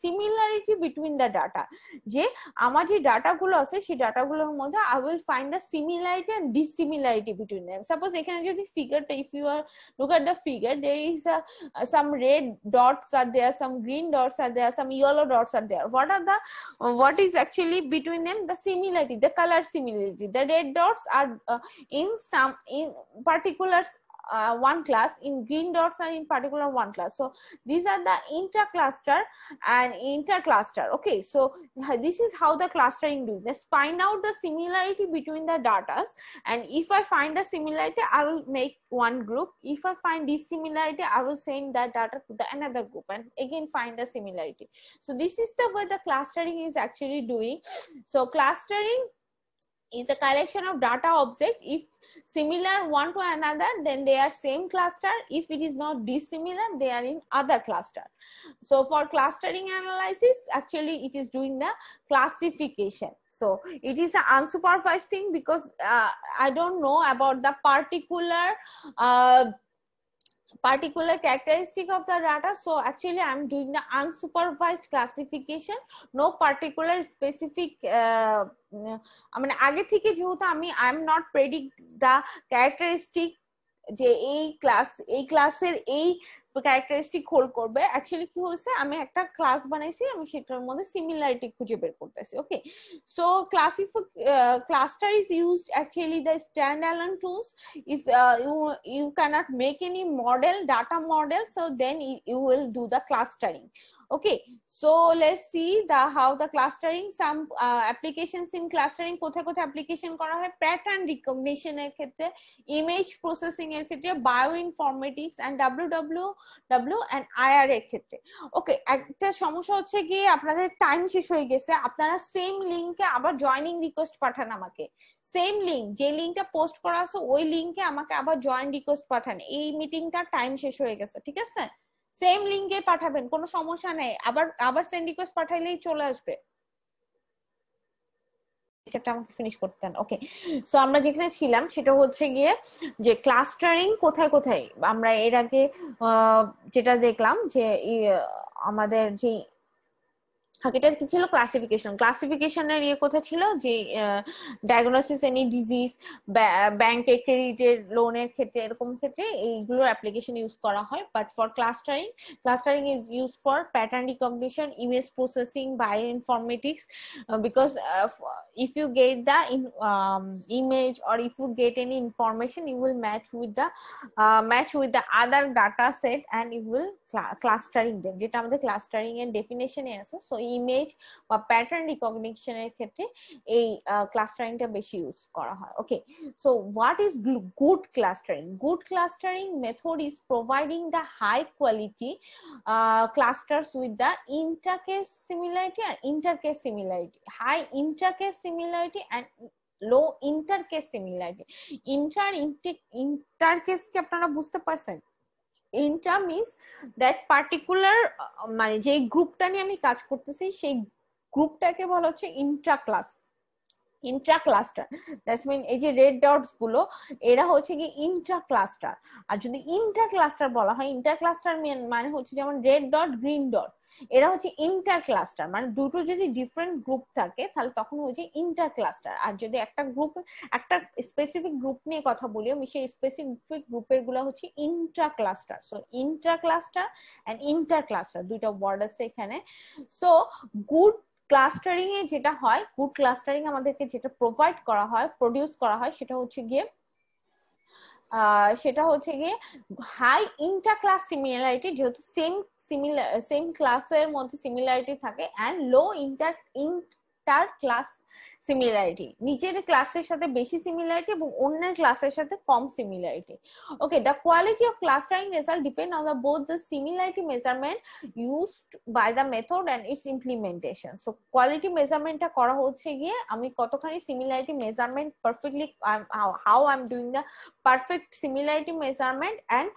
similarity between the data, যে আমার যে ডাটা গুলো আছে সেই ডাটা গুলোর মধ্যে I will find the similarity and dissimilarity between them. Suppose এখানে যদি ফিগারটা, if you are look at the figure, there is some red dots are there, some green dots are there, some yellow dots are there. What is actually between them? The similarity, the color similarity. The red dots are in particular one class, in green dots are in particular one class. So these are the intercluster and intercluster. Okay, so this is how the clustering do. Let's find out the similarity between the datas, and if I find the similarity I will make one group. If I find dissimilarity I will send that data to the another group and again find the similarity. So this is the way the clustering is actually doing. So clustering is a collection of data object. If similar one to another, then they are same cluster. If it is not dissimilar, they are in other cluster. So for clustering analysis, actually it is doing the classification. So it is an unsupervised thing because I don't know about the particular particular characteristic of the data. So actually I'm doing the unsupervised classification, no particular specific I mean আগে থেকে যেহেতু আমি I am not predict the characteristic যে এই ক্লাসের এই characteristic hold করবে। Actually কি হয়েছে, আমি একটা ক্লাস বানাইছি, আমি সেটার মধ্যে সিমিলারিটি খুঁজে বের করতেছি। ওকে, so cluster is used actually the standalone tools. If you cannot make any data model, so then you will do the clustering. Okay, so let's see how the clustering, some applications in clustering কোথায় কোথায় application করা হয়। Pattern recognition এর ক্ষেত্রে, image processing এর ক্ষেত্রে, bioinformatics and W W and IR এর ক্ষেত্রে। ওকে, একটা সমস্যা হচ্ছে কি আপনাদের টাইম শেষ হয়ে গেছে, আপনারা সেম লিংকে আবার জয়েনিং রিকোয়েস্ট পাঠান আমাকে। সেম লিংক, যে লিংকটা পোস্ট করা আছে ওই লিংকে আমাকে আবার জয়েন রিকোয়েস্ট পাঠান। এই মিটিংটা টাইম শেষ হয়ে গেছে, ঠিক আছে? সেম লিংকে পাঠাবেন, কোনো সমস্যা নেই, আবার সেন্ড রিকোয়েস্ট পাঠাইলেই চলে আসবে। এটা আমাকে ফিনিশ করতে দেন। ওকে, সো আমরা যেখানে ছিলাম সেটা হচ্ছে গিয়ে যে ক্লাস্টারিং কোথায় কোথায় আমরা এর আগে যেটা দেখলাম যে আমাদের যে এটা কি ছিল, ক্লাসিফিকেশনের কোথায় ছিল যে ডায়াগনোসিস এনি ডিজিজ, ব্যাংকের ক্রেডিটের লোনের ক্ষেত্রে, এরকম ক্ষেত্রে এইগুলোর অ্যাপ্লিকেশন ইউজ করা হয়। But for clustering is use for pattern recognition, image processing, bioinformatics, because if you get the image or if you get any information, you will match with the other data set and you will clustering them, যেটা আমাদের clustering এর ডেফিনেশনে আছে। So image বা pattern recognition এর ক্ষেত্রে এই ক্লাস্টারিংটা বেশি ইউজ করা হয়। Okay, so what is good clustering? Good clustering method is providing the high quality clusters with the intercase similarity and intercase similarity, high intercase similarity and low intercase similarity. Intercase কি আপনারা বুঝতে পারছেন? Intra means that particular মানে যে গ্রুপটা নিয়ে আমি কাজ করতেছি সেই গ্রুপটাকে বলা হচ্ছে ইন্ট্রা ক্লাস্টার। দ্যাটস মিন এই যে রেড ডটস গুলো এরা হচ্ছে কি ইন্ট্রা ক্লাস্টার। আর যদি ইন্টার ক্লাস্টার বলা হয়, ইন্টার ক্লাস্টার মানে হচ্ছে যেমন রেড ডট গ্রিন ডট, এরা হচ্ছে ইন্টার ক্লাস্টার, মানে দুটো যদি ডিফারেন্ট গ্রুপ থাকে তাহলে তখন হচ্ছে ইন্টার ক্লাস্টার। আর যদি একটা স্পেসিফিক গ্রুপ নিয়ে কথা বলি, আমি সেই স্পেসিফিক গ্রুপের গুলো হচ্ছে intra cluster. So intra cluster and inter cluster দুইটা ওয়ার্ড আছে এখানে। সো গুড ক্লাস্টারিং এ যেটা হয়, গুড ক্লাস্টারিং আমাদেরকে যেটা প্রডিউস করা হয় সেটা হচ্ছে গিয়ে হাই ইন্টার ক্লাস সিমিলারিটি, যেহেতু সেম ক্লাসের মধ্যে সিমিলারিটি থাকে, and low inter class similarity, নিজের ক্লাসের সাথে বেশি সিমিলারিটি এবং অন্যের ক্লাসের সাথে কম similarity. Okay, the quality of clustering result depend on both the similarity measurement used by the method and its implementation. So quality measurement করা হচ্ছে গিয়ে আমি কতখানি similarity measurement perfectly, how I'm doing the perfect similarity measurement and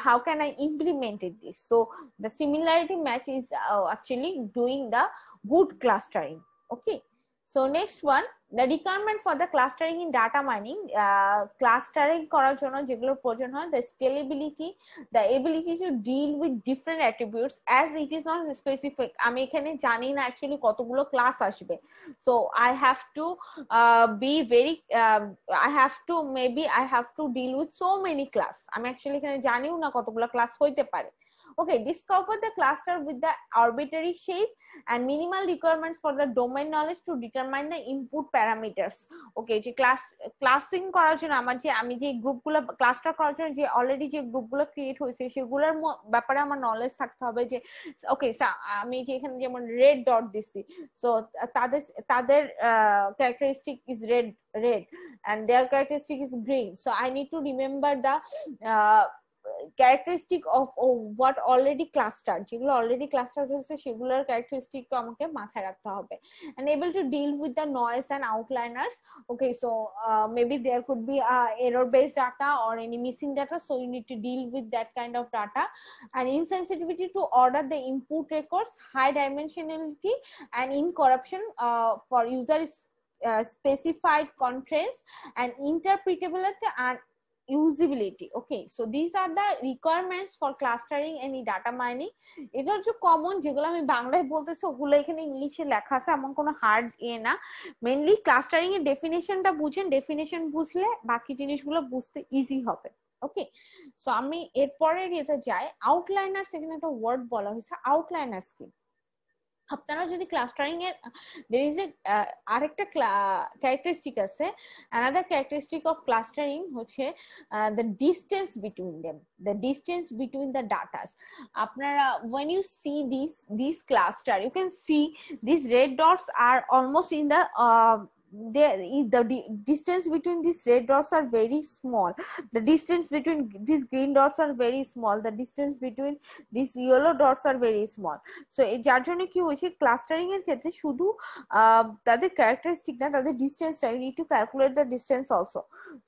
how can I implement this. So the similarity match is actually doing the good clustering. Okay, so next one, the requirement for the clustering in data mining, clustering করার জন্য যেগুলো প্রয়োজন হয়, the scalability, the ability to deal with different attributes as it is not specific, আমি এখানে জানি না actually কতগুলো ক্লাস আসবে, so I have to be very I have to deal with so many class, আমি অ্যাকচুয়ালি এখানে জানিও না কতগুলো ক্লাস হইতে পারে। Okay, discover the cluster with the arbitrary shape and minimal requirements for the domain knowledge to determine the input parameters. Okay, যে ক্লাসিং করার জন্য আমি যে গ্রুপগুলো ক্লাস্টার করার জন্য যে অলরেডি যে গ্রুপগুলো ক্রিয়েট হয়েছে সেগুলোর ব্যাপারে আমার নলেজ থাকতে হবে যে ওকে আমি যে এখানে যেমন রেড ডট দিছি, সো তাদের characteristic is red and their characteristic is green, so I need to remember the characteristic of what already clustered, যেগুলো অলরেডি ক্লাস্টার হয়েছে সেগুলোর ক্যারেক্টারিস্টিক তো আমাকে মাথায় রাখতে হবে, and able to deal with the noise and outliners. Okay, so maybe there could be error based data or any missing data, so you need to deal with that kind of data, and insensitivity to order the input records, high dimensionality and incorruption for user specified constraints, and interpretability and usability. Okay, so these are the requirements for clustering any data mining. এটা হচ্ছে common, যেগুলো আমি বাংলায় বলতেছি ওগুলো এখানে ইংলিশে লেখা আছে, এমন কোনো হার্ড না। মেইনলি ক্লাস্টারিং এর ডেফিনেশনটা বুঝেন, ডেফিনেশন বুঝলে বাকি জিনিসগুলো বুঝতে ইজি হবে। ওকে, সো আমি এরপরে যেতে যাই, আউটলাইনার্স। এখানে একটা ওয়ার্ড বলা হয়েছে আউটলাইনার্স কি। আপনারা যদি ক্লাস্টারিং এর there is a আরেকটা ক্যারেক্টারিস্টিক আছে, another characteristic of clustering হচ্ছে the distance between them, the distance between the datas. আপনারা when you see these cluster, you can see these red dots are almost in the the distance between these red dots are very small, the distance between these green dots are very small, the distance between these yellow dots are very small. So যার জন্য কি হয়েছে, clustering এর ক্ষেত্রে শুধু তাদের characteristic না, তাদের ডিসটেন্সটা, you need to calculate the distance also.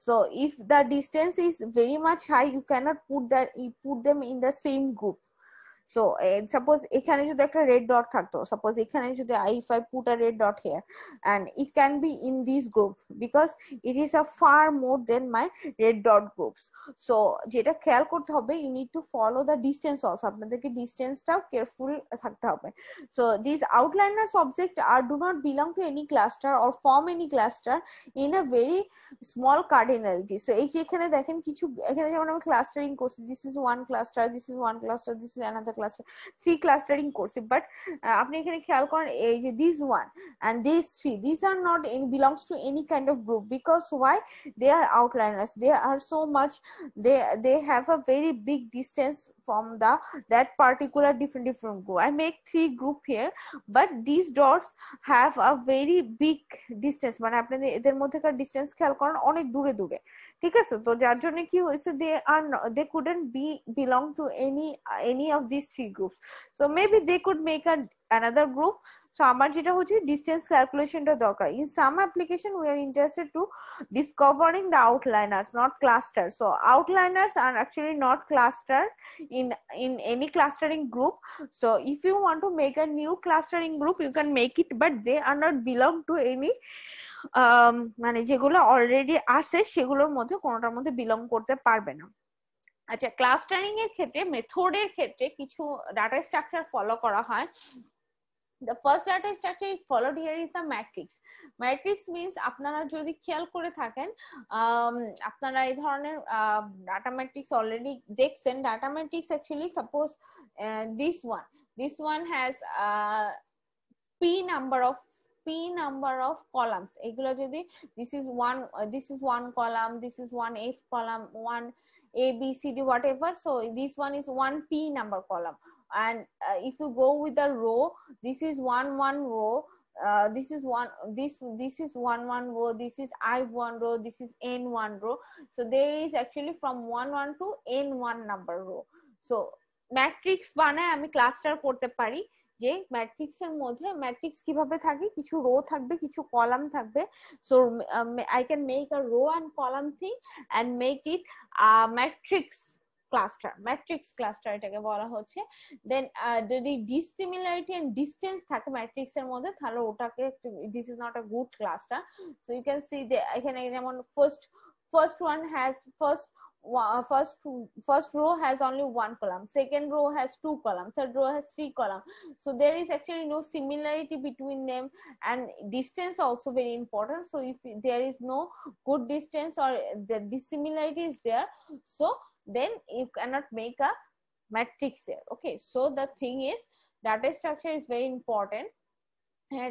So if the distance is very much high, you cannot put them in the same group. So suppose এখানে যদি একটা red dot থাকতো, suppose এখানে যদি if I put a red dot here, and it can be in this group because it is a far more than my red dot groups. So যেটা খেয়াল করতে হবে, you need to follow the distance also. আপনাদেরকে ডিসটেন্সটাও careful থাকতে হবে। So these outliners object do not belong to any cluster or form any cluster in a very small cardinality. So এখানে দেখেন কিছু, এখানে যেমন আমি ক্লাস্টারিং করছি, this is one cluster, this is one cluster, this is another cluster, 3 clustering করছি, but আপনি এখানে খেয়াল করেন এই যে this one and these 3, these are not belongs to any kind of group, because why? They are outliners, they are so much, they have a very big distance from that particular different group. I make 3 group here, but these dots have a very big distance, মানে আপনাদের এদের মধ্যেকার distance খেয়াল করেন অনেক দূরে দূরে, ঠিক আছে? তো যার জন্য কি হয়েছে, they couldn't belong to any of these 3 groups, so maybe they could make another group. So আমার যেটা হচ্ছে ডিসটেন্স ক্যালকুলেশনটা দরকার। In some application we are interested to discovering the outliners, not clusters. So outliners are actually not clustered in any clustering group. So if you want to make a new clustering group, you can make it, but they are not belong to any মানে যেগুলো already আছে সেগুলোর মধ্যে কোনোটার মধ্যে belong করতে পারবে না। আচ্ছা, ক্লাস্টারিং এর ক্ষেত্রে মেথডের ক্ষেত্রে কিছু ডাটা স্ট্রাকচার ফলো করা হয়। The first data structure is followed here is the matrix. Matrix means আপনারা যদি খেয়াল করে থাকেন, আপনারা এই ধরনের ডাটা ম্যাট্রিক্স অলরেডি দেখছেন। Data matrix actually suppose this one has p number of columns. এগুলো যদি this is one column, this is one f column, one a b c d whatever, so this one is one p number column. And if you go with the row, this is one row, this is one row, this is I1 row, this is N1 row. So there is actually from 1 to N1 number row. So matrix বানায় আমি cluster করতে পারি, যে matrix এর মধ্যে matrix কিভাবে থাকে, কিছু রো থাকবে, কিছু কলাম থাকবে। So I can make a row and column thing and make it a matrix cluster এটাকে বলা হচ্ছে। দেন যদি ডিসিমিলারিটি এন্ড ডিসটেন্স থাকে ম্যাট্রিক্স এর মধ্যে, তাহলে ওটাকে this is not a good cluster. So you can see এখানে যেমন first one has first row has only 1 column, second row has 2 column, third row has 3 column. So there is actually no similarity between them, and distance also very important. So if there is no good distance or the dissimilarity is there, so then you cannot make a matrix here. Okay, so the thing is data structure is very important.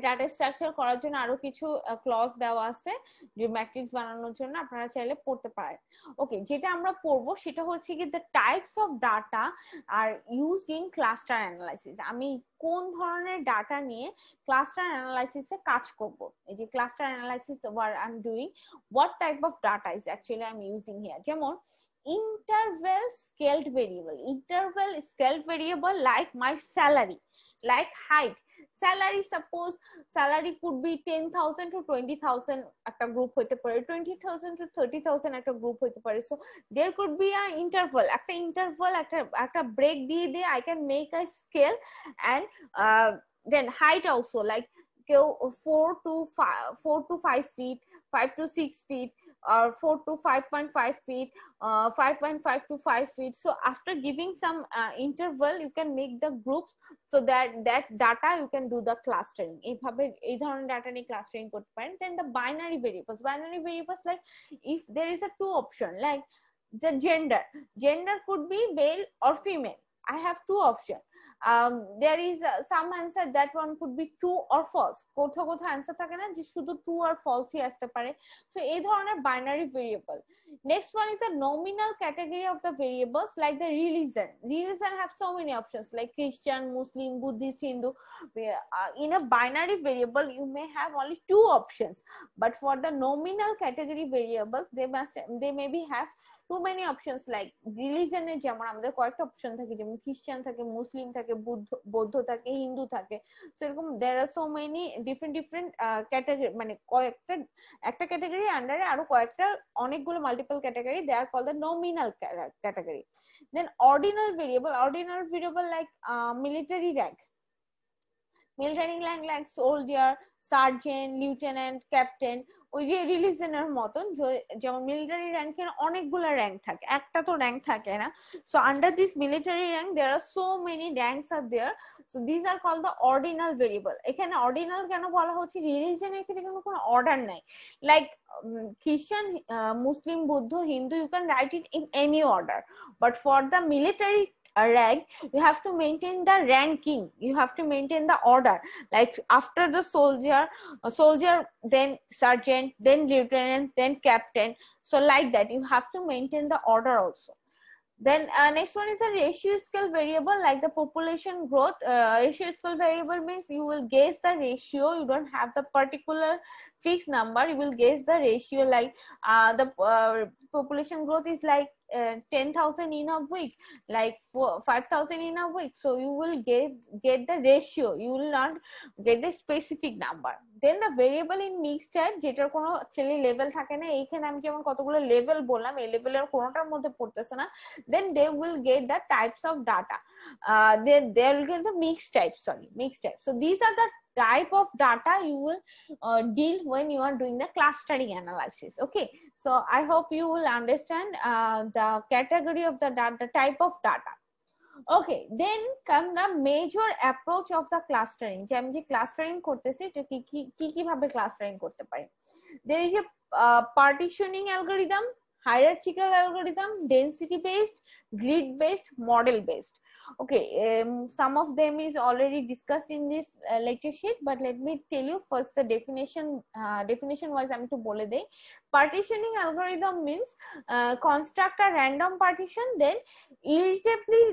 Data structure করার জন্য আরো কিছু clause দেওয়া আছে যে matrix বানানোর জন্য, আপনারা চাইলে পড়তে পারেন। ওকে, যেটা আমরা পড়বো সেটা হচ্ছে কি the types of data are used in cluster analysis. আমি কোন ধরনের ডাটা নিয়ে ক্লাস্টার অ্যানালাইসিসে কাজ করব, এই যে cluster analysis what I'm doing, what type of data is actually I'm using here. যেমন interval scaled variable like my salary, like height. Suppose salary could be 10,000 to 20,000 একটা গ্রুপ হতে পারে, 20,000 to 30,000 একটা গ্রুপ হতে পারে। So there could be an interval, একটা break দিয়ে I can make a scale, and then height also, like 4 to 5 feet, 5 to 6 feet, or 4 to 5.5 feet, 5.5 to 5 feet. So after giving some interval, you can make the groups so that data you can do the clustering. এই ধরনের data নিয়ে clustering করতে পারেন. Then the binary variables like if there is a two option, like the gender could be male or female. I have two options. There is some answer that one could be true or false. কোথাও কোথাও answer থাকে না যে শুধু true or false ই আসতে পারে. So এই ধরনের binary variable. Next one is the nominal category of the variables, like the religion have so many options like Christian, Muslim, Buddhist, Hindu. In a binary variable you may have only two options, but for the nominal category variables they maybe have too many options. Like religion এর যেমন আমাদের কয়েকটা option থাকে, যেমন খ্রিস্টান থাকে, মুসলিম থাকে, বৌদ্ধ থাকে, হিন্দু থাকে। সো এরকম there are so many different category, মানে কয়েকটা একটা ক্যাটাগরি আন্ডারে আরো কয়েকটা অনেকগুলো multiple category, they are called the nominal category. Then ordinal variable like military rank like soldier, sergeant, lieutenant, captain. ওই যে রিলিজনের মতন যেমন মিলিটারি র্যাঙ্কের অনেকগুলো র্যাঙ্ক থাকে, একটা তো র্যাঙ্ক থাকে না। So under this military rank there are so many ranks are there. So this are called the ordinal variable. এখানে অর্ডিনাল কেন বলা হচ্ছে, রিলিজনের ক্ষেত্রে কিন্তু কোনো অর্ডার নাই। লাইক খ্রিস্টান, মুসলিম, বৌদ্ধ, Hindu, you can write it in any order, but for the military rank you have to maintain the ranking, you have to maintain the order, like after the soldier, then sergeant, then lieutenant, then captain. So like that you have to maintain the order also. Then next one is a ratio scale variable, like the population growth. Ratio scale variable means you will guess the ratio, you don't have the particular fixed number, you will guess the ratio. Like the population growth is like 10,000 in a week, like 5,000 in a week. So you will get the ratio, you will not get the specific number. Then the variable in mixed type, যেটার কোনো actually level থাকে না, এইখানে আমি যেমন কতগুলো level বললাম, এই levelএর কোনোটার মধ্যে পড়তেছে না, then they will get the types of data. They will get the mixed type. So these are the type of data you will deal when you are doing the clustering analysis. Okay, so I hope you will understand the category of the data, the type of data. Okay, then come the major approach of the clustering. যে আমি যে clustering করতেছি, যে কি ভাবে clustering করতে পারি। There is a partitioning algorithm, hierarchical algorithm, density based, grid based, model based. Okay, some of them is already discussed in this lecture sheet, but let me tell you first the definition wise আমি একটু বলে দেই। Partitioning algorithm means construct a random partition, then iteratively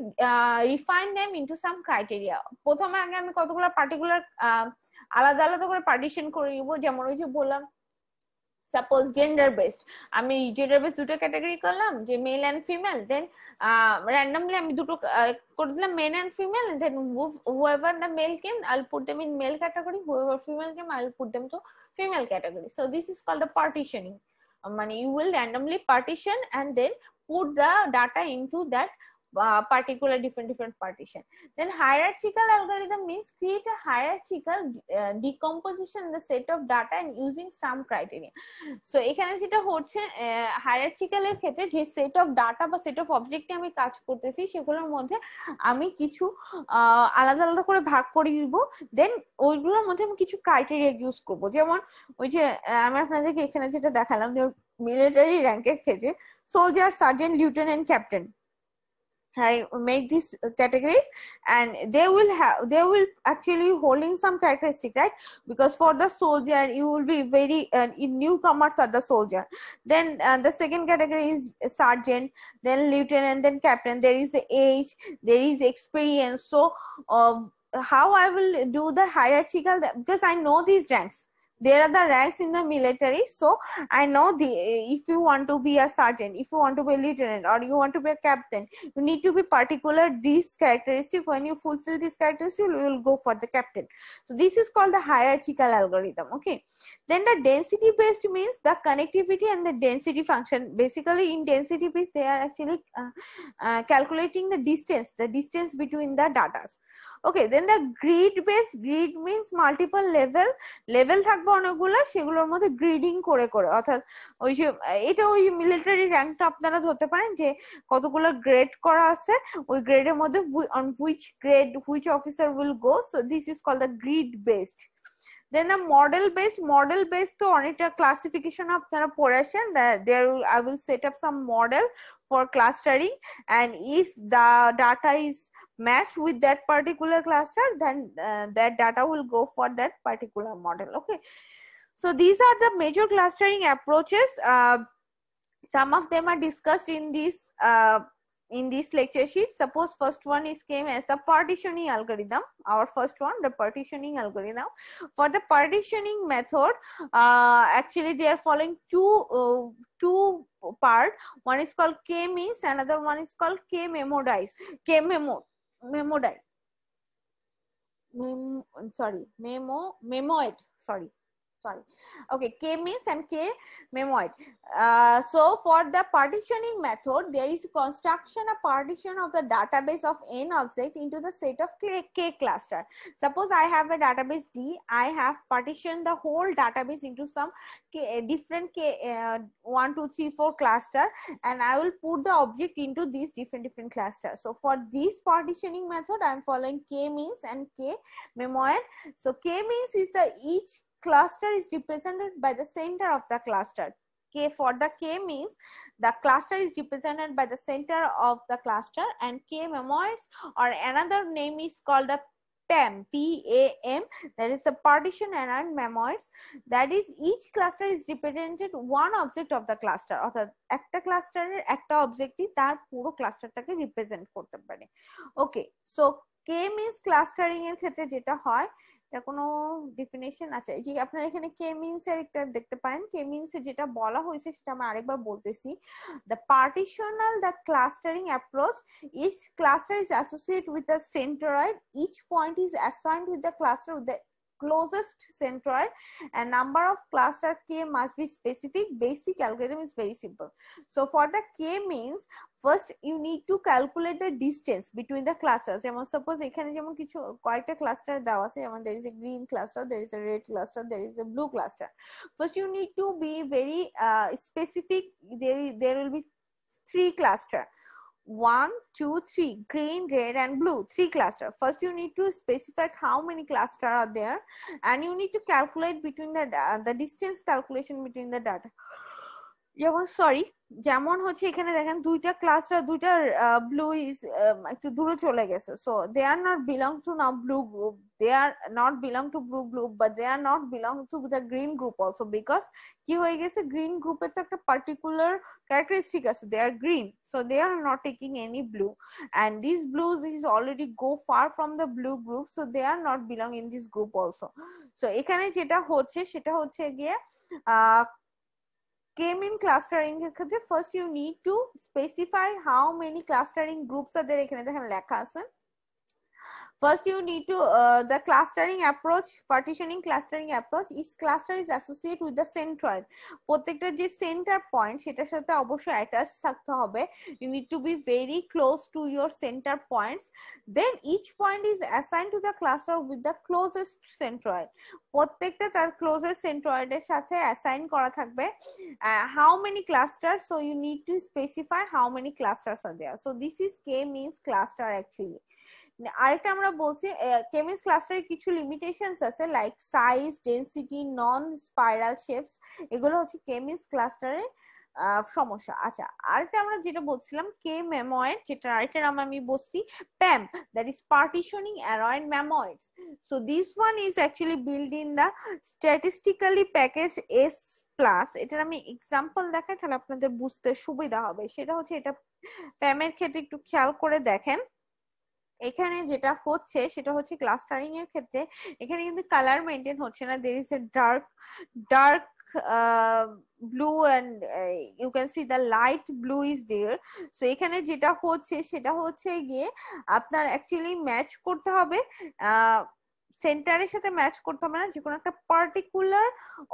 refine them into some criteria. প্রথমে আগে আমি কতগুলো particular আলাদা আলাদা করে পার্টিশন করে নিব। যেমন ওই যে বললাম সাপোজ জেন্ডার বেসড, আমি জেন্ডার বেসড দুটো ক্যাটাগরি করলাম, যে male and female, then randomly আমি দুটো করে দিলাম male and female, then whoever the male came I'll put them in male category, whoever female came I'll put them to female category. So this is called the partitioning. মানে you will randomly partition and then put the data into that particular different partition. Then hierarchical algorithm means create a hierarchical decomposition in the set of data and using some criteria. So এখানে যেটা হচ্ছে hierarchical এর ক্ষেত্রে যে set of data বা set of অবজেক্টে আমি কাজ করতেছি সেগুলোর মধ্যে আমি কিছু আলাদা আলাদা করে ভাগ করে দিব, দেন ওইগুলোর মধ্যে আমি কিছু ক্রাইটেরিয়া ইউজ করব। যেমন ওই যে আমি আপনাদেরকে এখানে যেটা দেখালাম যে মিলিটারি র্যাঙ্কের ক্ষেত্রে soldier, sergeant, lieutenant, captain, I make these categories and they will actually holding some characteristic, right? Because for the soldier you will be very newcomers are the soldier, then the second category is sergeant, then lieutenant, then captain. There is the age, there is experience. So how I will do the hierarchical, because I know these ranks, there are the ranks in the military, so I know if you want to be a sergeant, if you want to be a lieutenant, or you want to be a captain, you need to be particular these characteristics. When you fulfill these characteristics you will go for the captain. So this is called the hierarchical algorithm. Okay, then the density based means the connectivity and the density function. Basically in density based they are actually calculating the distance between the data. ওকে, then the grid based, grid means multiple level, level থাকবে অনেকগুলো, সেগুলোর মধ্যে গ্রিডিং করে করে, অর্থাৎ ওই যে এটা ওই মিলিটারি র্যাঙ্কটা আপনারা ধরতে পারেন যে কতগুলো গ্রেড করা আছে, ওই গ্রেডের মধ্যে on which grade which officer will go, so this is called the grid based. Then the model based তো অনেকটা ক্লাসিফিকেশন আপনারা পড়ে আসেন, there I will set up some model for clustering, and if the data is matched with that particular cluster, then that data will go for that particular model. Okay, so these are the major clustering approaches. Some of them are discussed in this lecture sheet. Suppose first one is came as the partitioning algorithm. Our first one, the partitioning algorithm. For the partitioning method, actually they are following two part. One is called k-means, another one is called k-memodize. Memoid. Sorry. Okay, k-means and k-memoid. So for the partitioning method, there is construction a partition of the database of n object into the set of k cluster. Suppose I have a database D, I have partitioned the whole database into some different k 1 2 3 4 cluster, and I will put the object into these different clusters. So for this partitioning method, I am following k-means and k-memoid. So k-means is the each cluster is represented by the center of the cluster. For the k-means, the cluster is represented by the center of the cluster, and k-memoids, or another name is called the PAM, P-A-M, that is the partition around memoids. That is, each cluster is represented one object of the cluster, অর্থাৎ একটা ক্লাস্টারের একটা অবজেক্টই তার পুরো ক্লাস্টারটাকে represent করতে পারে। ওকে, so k-means clustering এর ক্ষেত্রে যেটা হয়, এটা কোনো ডেফিনেশন আছে, এই যে আপনারা এখানে কে মিনস এর একটা দেখতে পারেন। কে মিনস এর যেটা বলা হয়েছে সেটা আমি আরেকবার বলতেছি। the partitional the clustering approach, each cluster is associated with a centroid, each point is assigned with the cluster with the closest centroid, and number of cluster k must be specific. Basic algorithm is very simple. So for the k means, first you need to calculate the distance between the clusters. যেমন suppose এখানে যেমন কিছু কয়েকটা cluster দেওয়া আছে, যেমন there is a green cluster, there is a red cluster, there is a blue cluster. First you need to be very specific. There will be 3 cluster, 1 2 3, green, red and blue, 3 cluster. First you need to specify how many cluster are there, and you need to calculate between the distance calculation between the data. যেমন হচ্ছে এখানে দেখেন দুইটা cluster, দুইটা blue is একটু দূরে চলে গেছে, so they are not belong to now blue group, they are not belong to blue group, but they are not belong to the green group also, because কি হয়ে গেছে, গ্রিন গ্রুপের তো একটা পার্টিকুলার ক্যারেক্টারিস্টিক আছে, they are green, so they are not taking any blue, and these blues is already go far from the blue group, so they are not belong in this group also. So এখানে যেটা হচ্ছে সেটা হচ্ছে গিয়ে k-mean clustering এর ক্ষেত্রে first you need to specify how many clustering groups are there, এখানে দেখেন লেখা আছে। First you need to the clustering approach, partitioning clustering approach, each cluster is associated with the centroid. প্রত্যেকটা যে center point সেটার সাথে অবশ্যই attach থাকতে হবে, you need to be very close to your center points. Then each point is assigned to the cluster with the closest centroid. প্রত্যেকটা তার closest centroid এর সাথে assign করা থাকবে। How many clusters, so you need to specify how many clusters are there. So this is k-means cluster actually. আরেকটা আমরা বলছি k-means ক্লাস্টারের কিছু লিমিটেশনস আছে, লাইক সাইজ, ডেনসিটি, নন স্পাইরাল শেপস, এগুলো হচ্ছে k-means ক্লাস্টারের সমস্যা। আচ্ছা, আরেকটা আমরা যেটা বলছিলাম k-memoid, যেটা আরেকটা নাম আমি বলছি PAM, that is partitioning around memoids. So this one is actually built in the statistically package S plus. এটার আমি এক্সাম্পল দেখাই তাহলে আপনাদের বুঝতে সুবিধা হবে। সেটা হচ্ছে এটা PAM এর ক্ষেত্রে একটু খেয়াল করে দেখেন, এখানে যেটা হচ্ছে সেটা হচ্ছে ক্লাস্টারিং এর ক্ষেত্রে এখানে কিন্তু কালার মেইনটেইন হচ্ছে না, there is a dark blue and you can see the light blue is there. So এখানে যেটা হচ্ছে সেটা হচ্ছে গিয়ে আপনার অ্যাকচুয়ালি ম্যাচ করতে হবে সেন্টারের সাথে ম্যাচ করতে হবে না, যে কোনো একটা পার্টিকুলার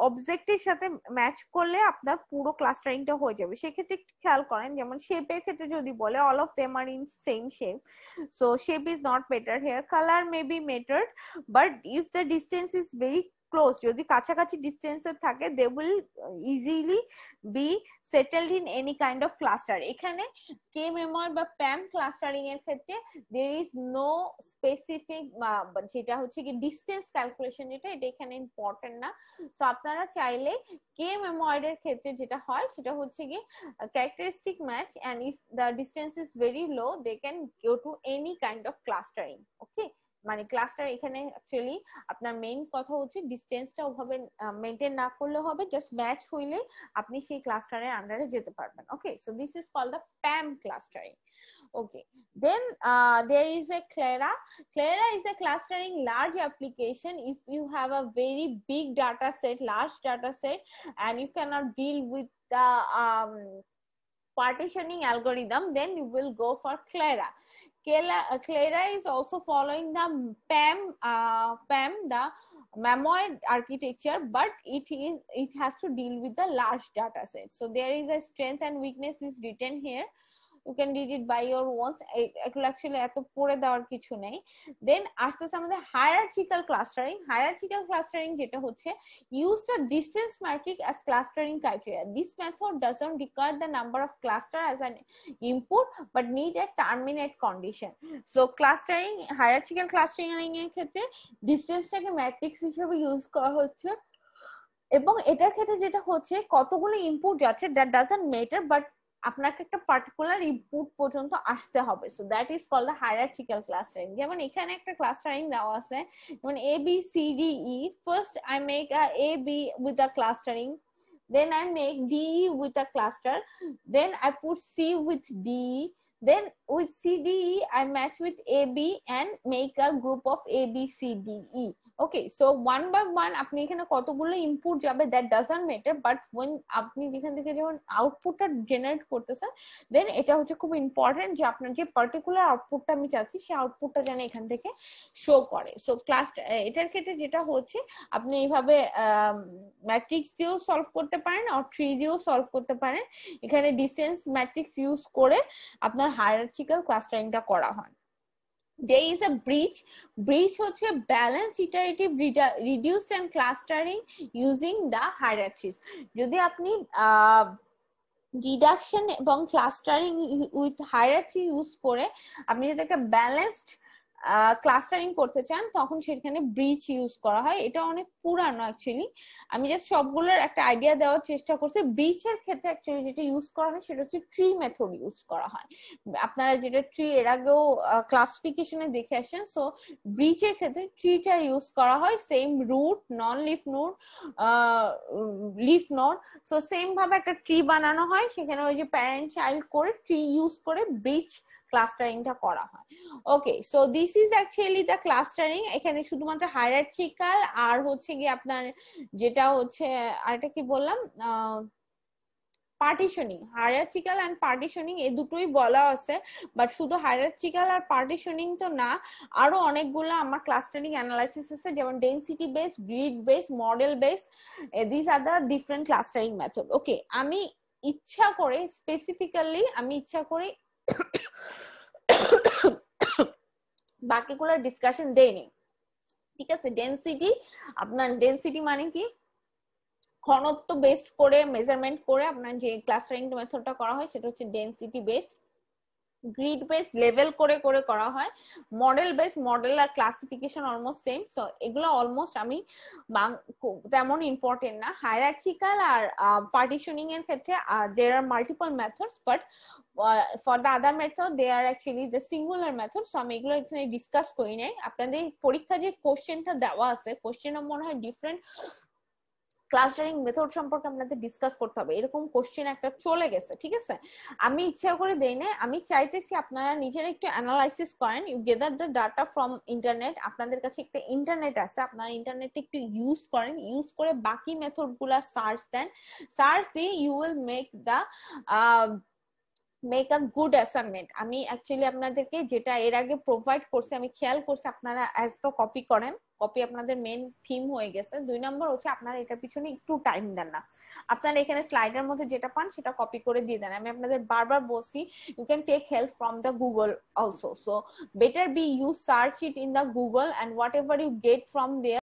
অবজেক্টের সাথে ম্যাচ করলে আপনার পুরো ক্লাস্টারিংটা হয়ে যাবে। সেক্ষেত্রে একটু খেয়াল করেন, যেমন শেপের ক্ষেত্রে যদি বলে all of them are in same shape, so shape is not matter here, color may be mattered, but if the distance is very close, যদি কাছাকাছি ডিস্টেন্সে থাকে, they will easily be settled in any kind of cluster. এখানে কে মেমর বা প্যাম clustering এর ক্ষেত্রে there is no specific যেটা হচ্ছে কি ডিস্টেন্স ক্যালকুলেশন, যেটা এটা এখানে ইম্পর্টেন্ট না। সো আপনারা চাইলে কে মেময়েড এর ক্ষেত্রে যেটা হয় সেটা হচ্ছে কি characteristic match, and if the distance is very low they can go to any kind of clustering. Okay, মানে ক্লাস্টার এখানে অ্যাকচুয়ালি আপনার মেইন কথা হচ্ছে ডিসটেন্সটা ওভাবে মেইনটেইন না করলে হবে, জাস্ট ম্যাচ হইলে আপনি সেই ক্লাস্টারের আন্ডারে যেতে পারবেন। Okay, so this is called the PAM clustering. Okay, then there is a Clara. Clara is a clustering large application if you have a very big data set, large data set, and you cannot deal with the partitioning algorithm, then you will go for Clara. Clara is also following the PAM, the memoid architecture, but it has to deal with the large data set. So there is a strength and weakness is written here. You can read it by your own. এগুলো actually এত পড়ে দেওয়ার কিছু নেই। দেন আসতেছে আমাদের হায়ারার্চিক্যাল clustering. হায়ারার্চিক্যাল clustering যেটা হচ্ছে use the distance metric as clustering criteria. This method doesn't require the number of cluster as an input but need a terminate condition. So clustering, hierarchical clustering এর ক্ষেত্রে ডিসটেন্সটাকে ম্যাট্রিক্স হিসেবে ইউজ করা হচ্ছে, এবং এটার ক্ষেত্রে যেটা হচ্ছে কতগুলো ইনপুট যাচ্ছে that doesn't matter, but আপনাকে একটা পার্টিকুলার ইনপুট পর্যন্ত আসতে হবে। So that is called the hierarchical clustering. যেমন এখানে একটা ক্লাস্টারিং দেওয়া আছে, যেমন A B C D E, first I make a A B with a clustering, then I make D with a cluster, then I put C with D, then with C D E I match with A B and make a group of A B C D E. Okay, so one by one আপনি এখানে কতগুলো input যাবে that doesn't matter, but when আপনি যেখান থেকে যখন আউটপুটটা generate করতেছেন, দেন এটা হচ্ছে খুব ইম্পর্টেন্ট যে আপনার যে পার্টিকুলার আউটপুটটা আমি চাচ্ছি সেই আউটপুটটা যেন এখান থেকে শো করে। সো এটার ক্ষেত্রে যেটা হচ্ছে আপনি এইভাবে ম্যাট্রিক্স দিয়েও সলভ করতে পারেন আর ট্রি দিয়েও সলভ করতে পারেন। এখানে ডিসটেন্স ম্যাট্রিক্স ইউজ করে আপনার হায়ারার্চিক্যাল ক্লাস্টারিংটা করা হয়। There is a breach হচ্ছে balanced iterative reduced and clustering using the hierarchies. যদি আপনি রিডাকশন এবং ক্লাস্টারিং উইথ হায়ারার্চি ইউজ করে আপনি যদি একটা ব্যালেন্সড ক্লাস্টারিং করতে চান তখন সেখানে ব্রিচ ইউজ করা হয়। এটা অনেক পুরানো অ্যাকচুয়ালি, আমি জাস্ট সবগুলোর একটা আইডিয়া দেওয়ার চেষ্টা করছি। ব্রিচের ক্ষেত্রে অ্যাকচুয়ালি যেটা ইউজ করা হয় সেটা হচ্ছে ট্রি মেথড ইউজ করা হয়। আপনারা যেটা ট্রি এর আগেও ক্লাসিফিকেশনে দেখে আসেন, সো ব্রিচের ক্ষেত্রে ট্রিটা ইউজ করা হয়, same root, non leaf node, leaf node, so same ভাবে একটা ট্রি বানানো হয়, সেখানে ওই যে প্যারেন্ট চাইল্ড করে ট্রি ইউজ করে ব্রিচ ক্লাস্টারিংটা করা হয়। Okay, so this is actually the clustering. এখানে শুধুমাত্র হায়ারার্চিক্যাল আর হচ্ছে কি আপনার যেটা হচ্ছে আরেকটা কি বললাম পার্টিশনিং, হায়ারার্চিক্যাল এন্ড পার্টিশনিং এই দুটোই বলা আছে, বাট শুধু হায়ারার্চিক্যাল আর পার্টিশনিং তো না, আরো অনেকগুলো আমার ক্লাস্টারিং অ্যানালাইসিস আছে, যেমন density base, grid base, model base, this are the different clustering method. Okay, আমি ইচ্ছা করে স্পেসিফিক্যালি বাকিগুলো ডিসকাশন দেইনি, ঠিক আছে। ডেনসিটি, আপনার ডেনসিটি মানে কি ঘনত্ব বেসড করে মেজারমেন্ট করে আপনার যে ক্লাস্টারিং মেথডটা করা হয় সেটা হচ্ছে density based. Grid based level করে করে করা হয়। মডেল বেস, মডেল আর ক্লাসিফিকেশন অলমোস্ট সেম, সো এগুলো অলমোস্ট আমি তেমন ইম্পর্টেন্ট না। হায়ারার্চিক্যাল আর পার্টিশনিং এর ক্ষেত্রে there are multiple methods, but for the other method they are actually the singular method, so আমি এগুলো এখানে ডিসকাস করি নাই। আপনাদের পরীক্ষা যে কোশ্চেনটা দেওয়া আছে, কোশ্চেনটা মনে হয় ডিফারেন্ট ক্লাস্টারিং মেথড সম্পর্কে আপনাদের ডিসকাস করতে হবে, এরকম কোশ্চেন একটা চলে গেছে, ঠিক আছে। আমি ইচ্ছা করে দেই না, আমি চাইতেছি আপনারা নিজেরা একটু অ্যানালাইসিস করেন, you gather the data from internet. আপনাদের কাছে একটা ইন্টারনেট আছে, আপনারা ইন্টারনেটে একটু ইউজ করেন, ইউজ করে বাকি মেথড গুলা সার্চ দেন, সার্চ দিয়ে you will make the make a good assignment. আমি অ্যাকচুয়ালি আপনাদেরকে যেটা এর আগে প্রোভাইড করছি, আমি খেয়াল করছি আপনারা অ্যাজ তো কপি করেন, কপি আপনাদের মেন থিম হয়ে গেছে। 2 নম্বর হচ্ছে আপনারা এটার পিছনে একটু টাইম দেন না, আপনারা এখানে স্লাইডের মধ্যে যেটা পান সেটা কপি করে দিয়ে দেন। আমি আপনাদের বারবার বলছি you can take help from the Google also, so better be you search it in the Google, and whatever you get from there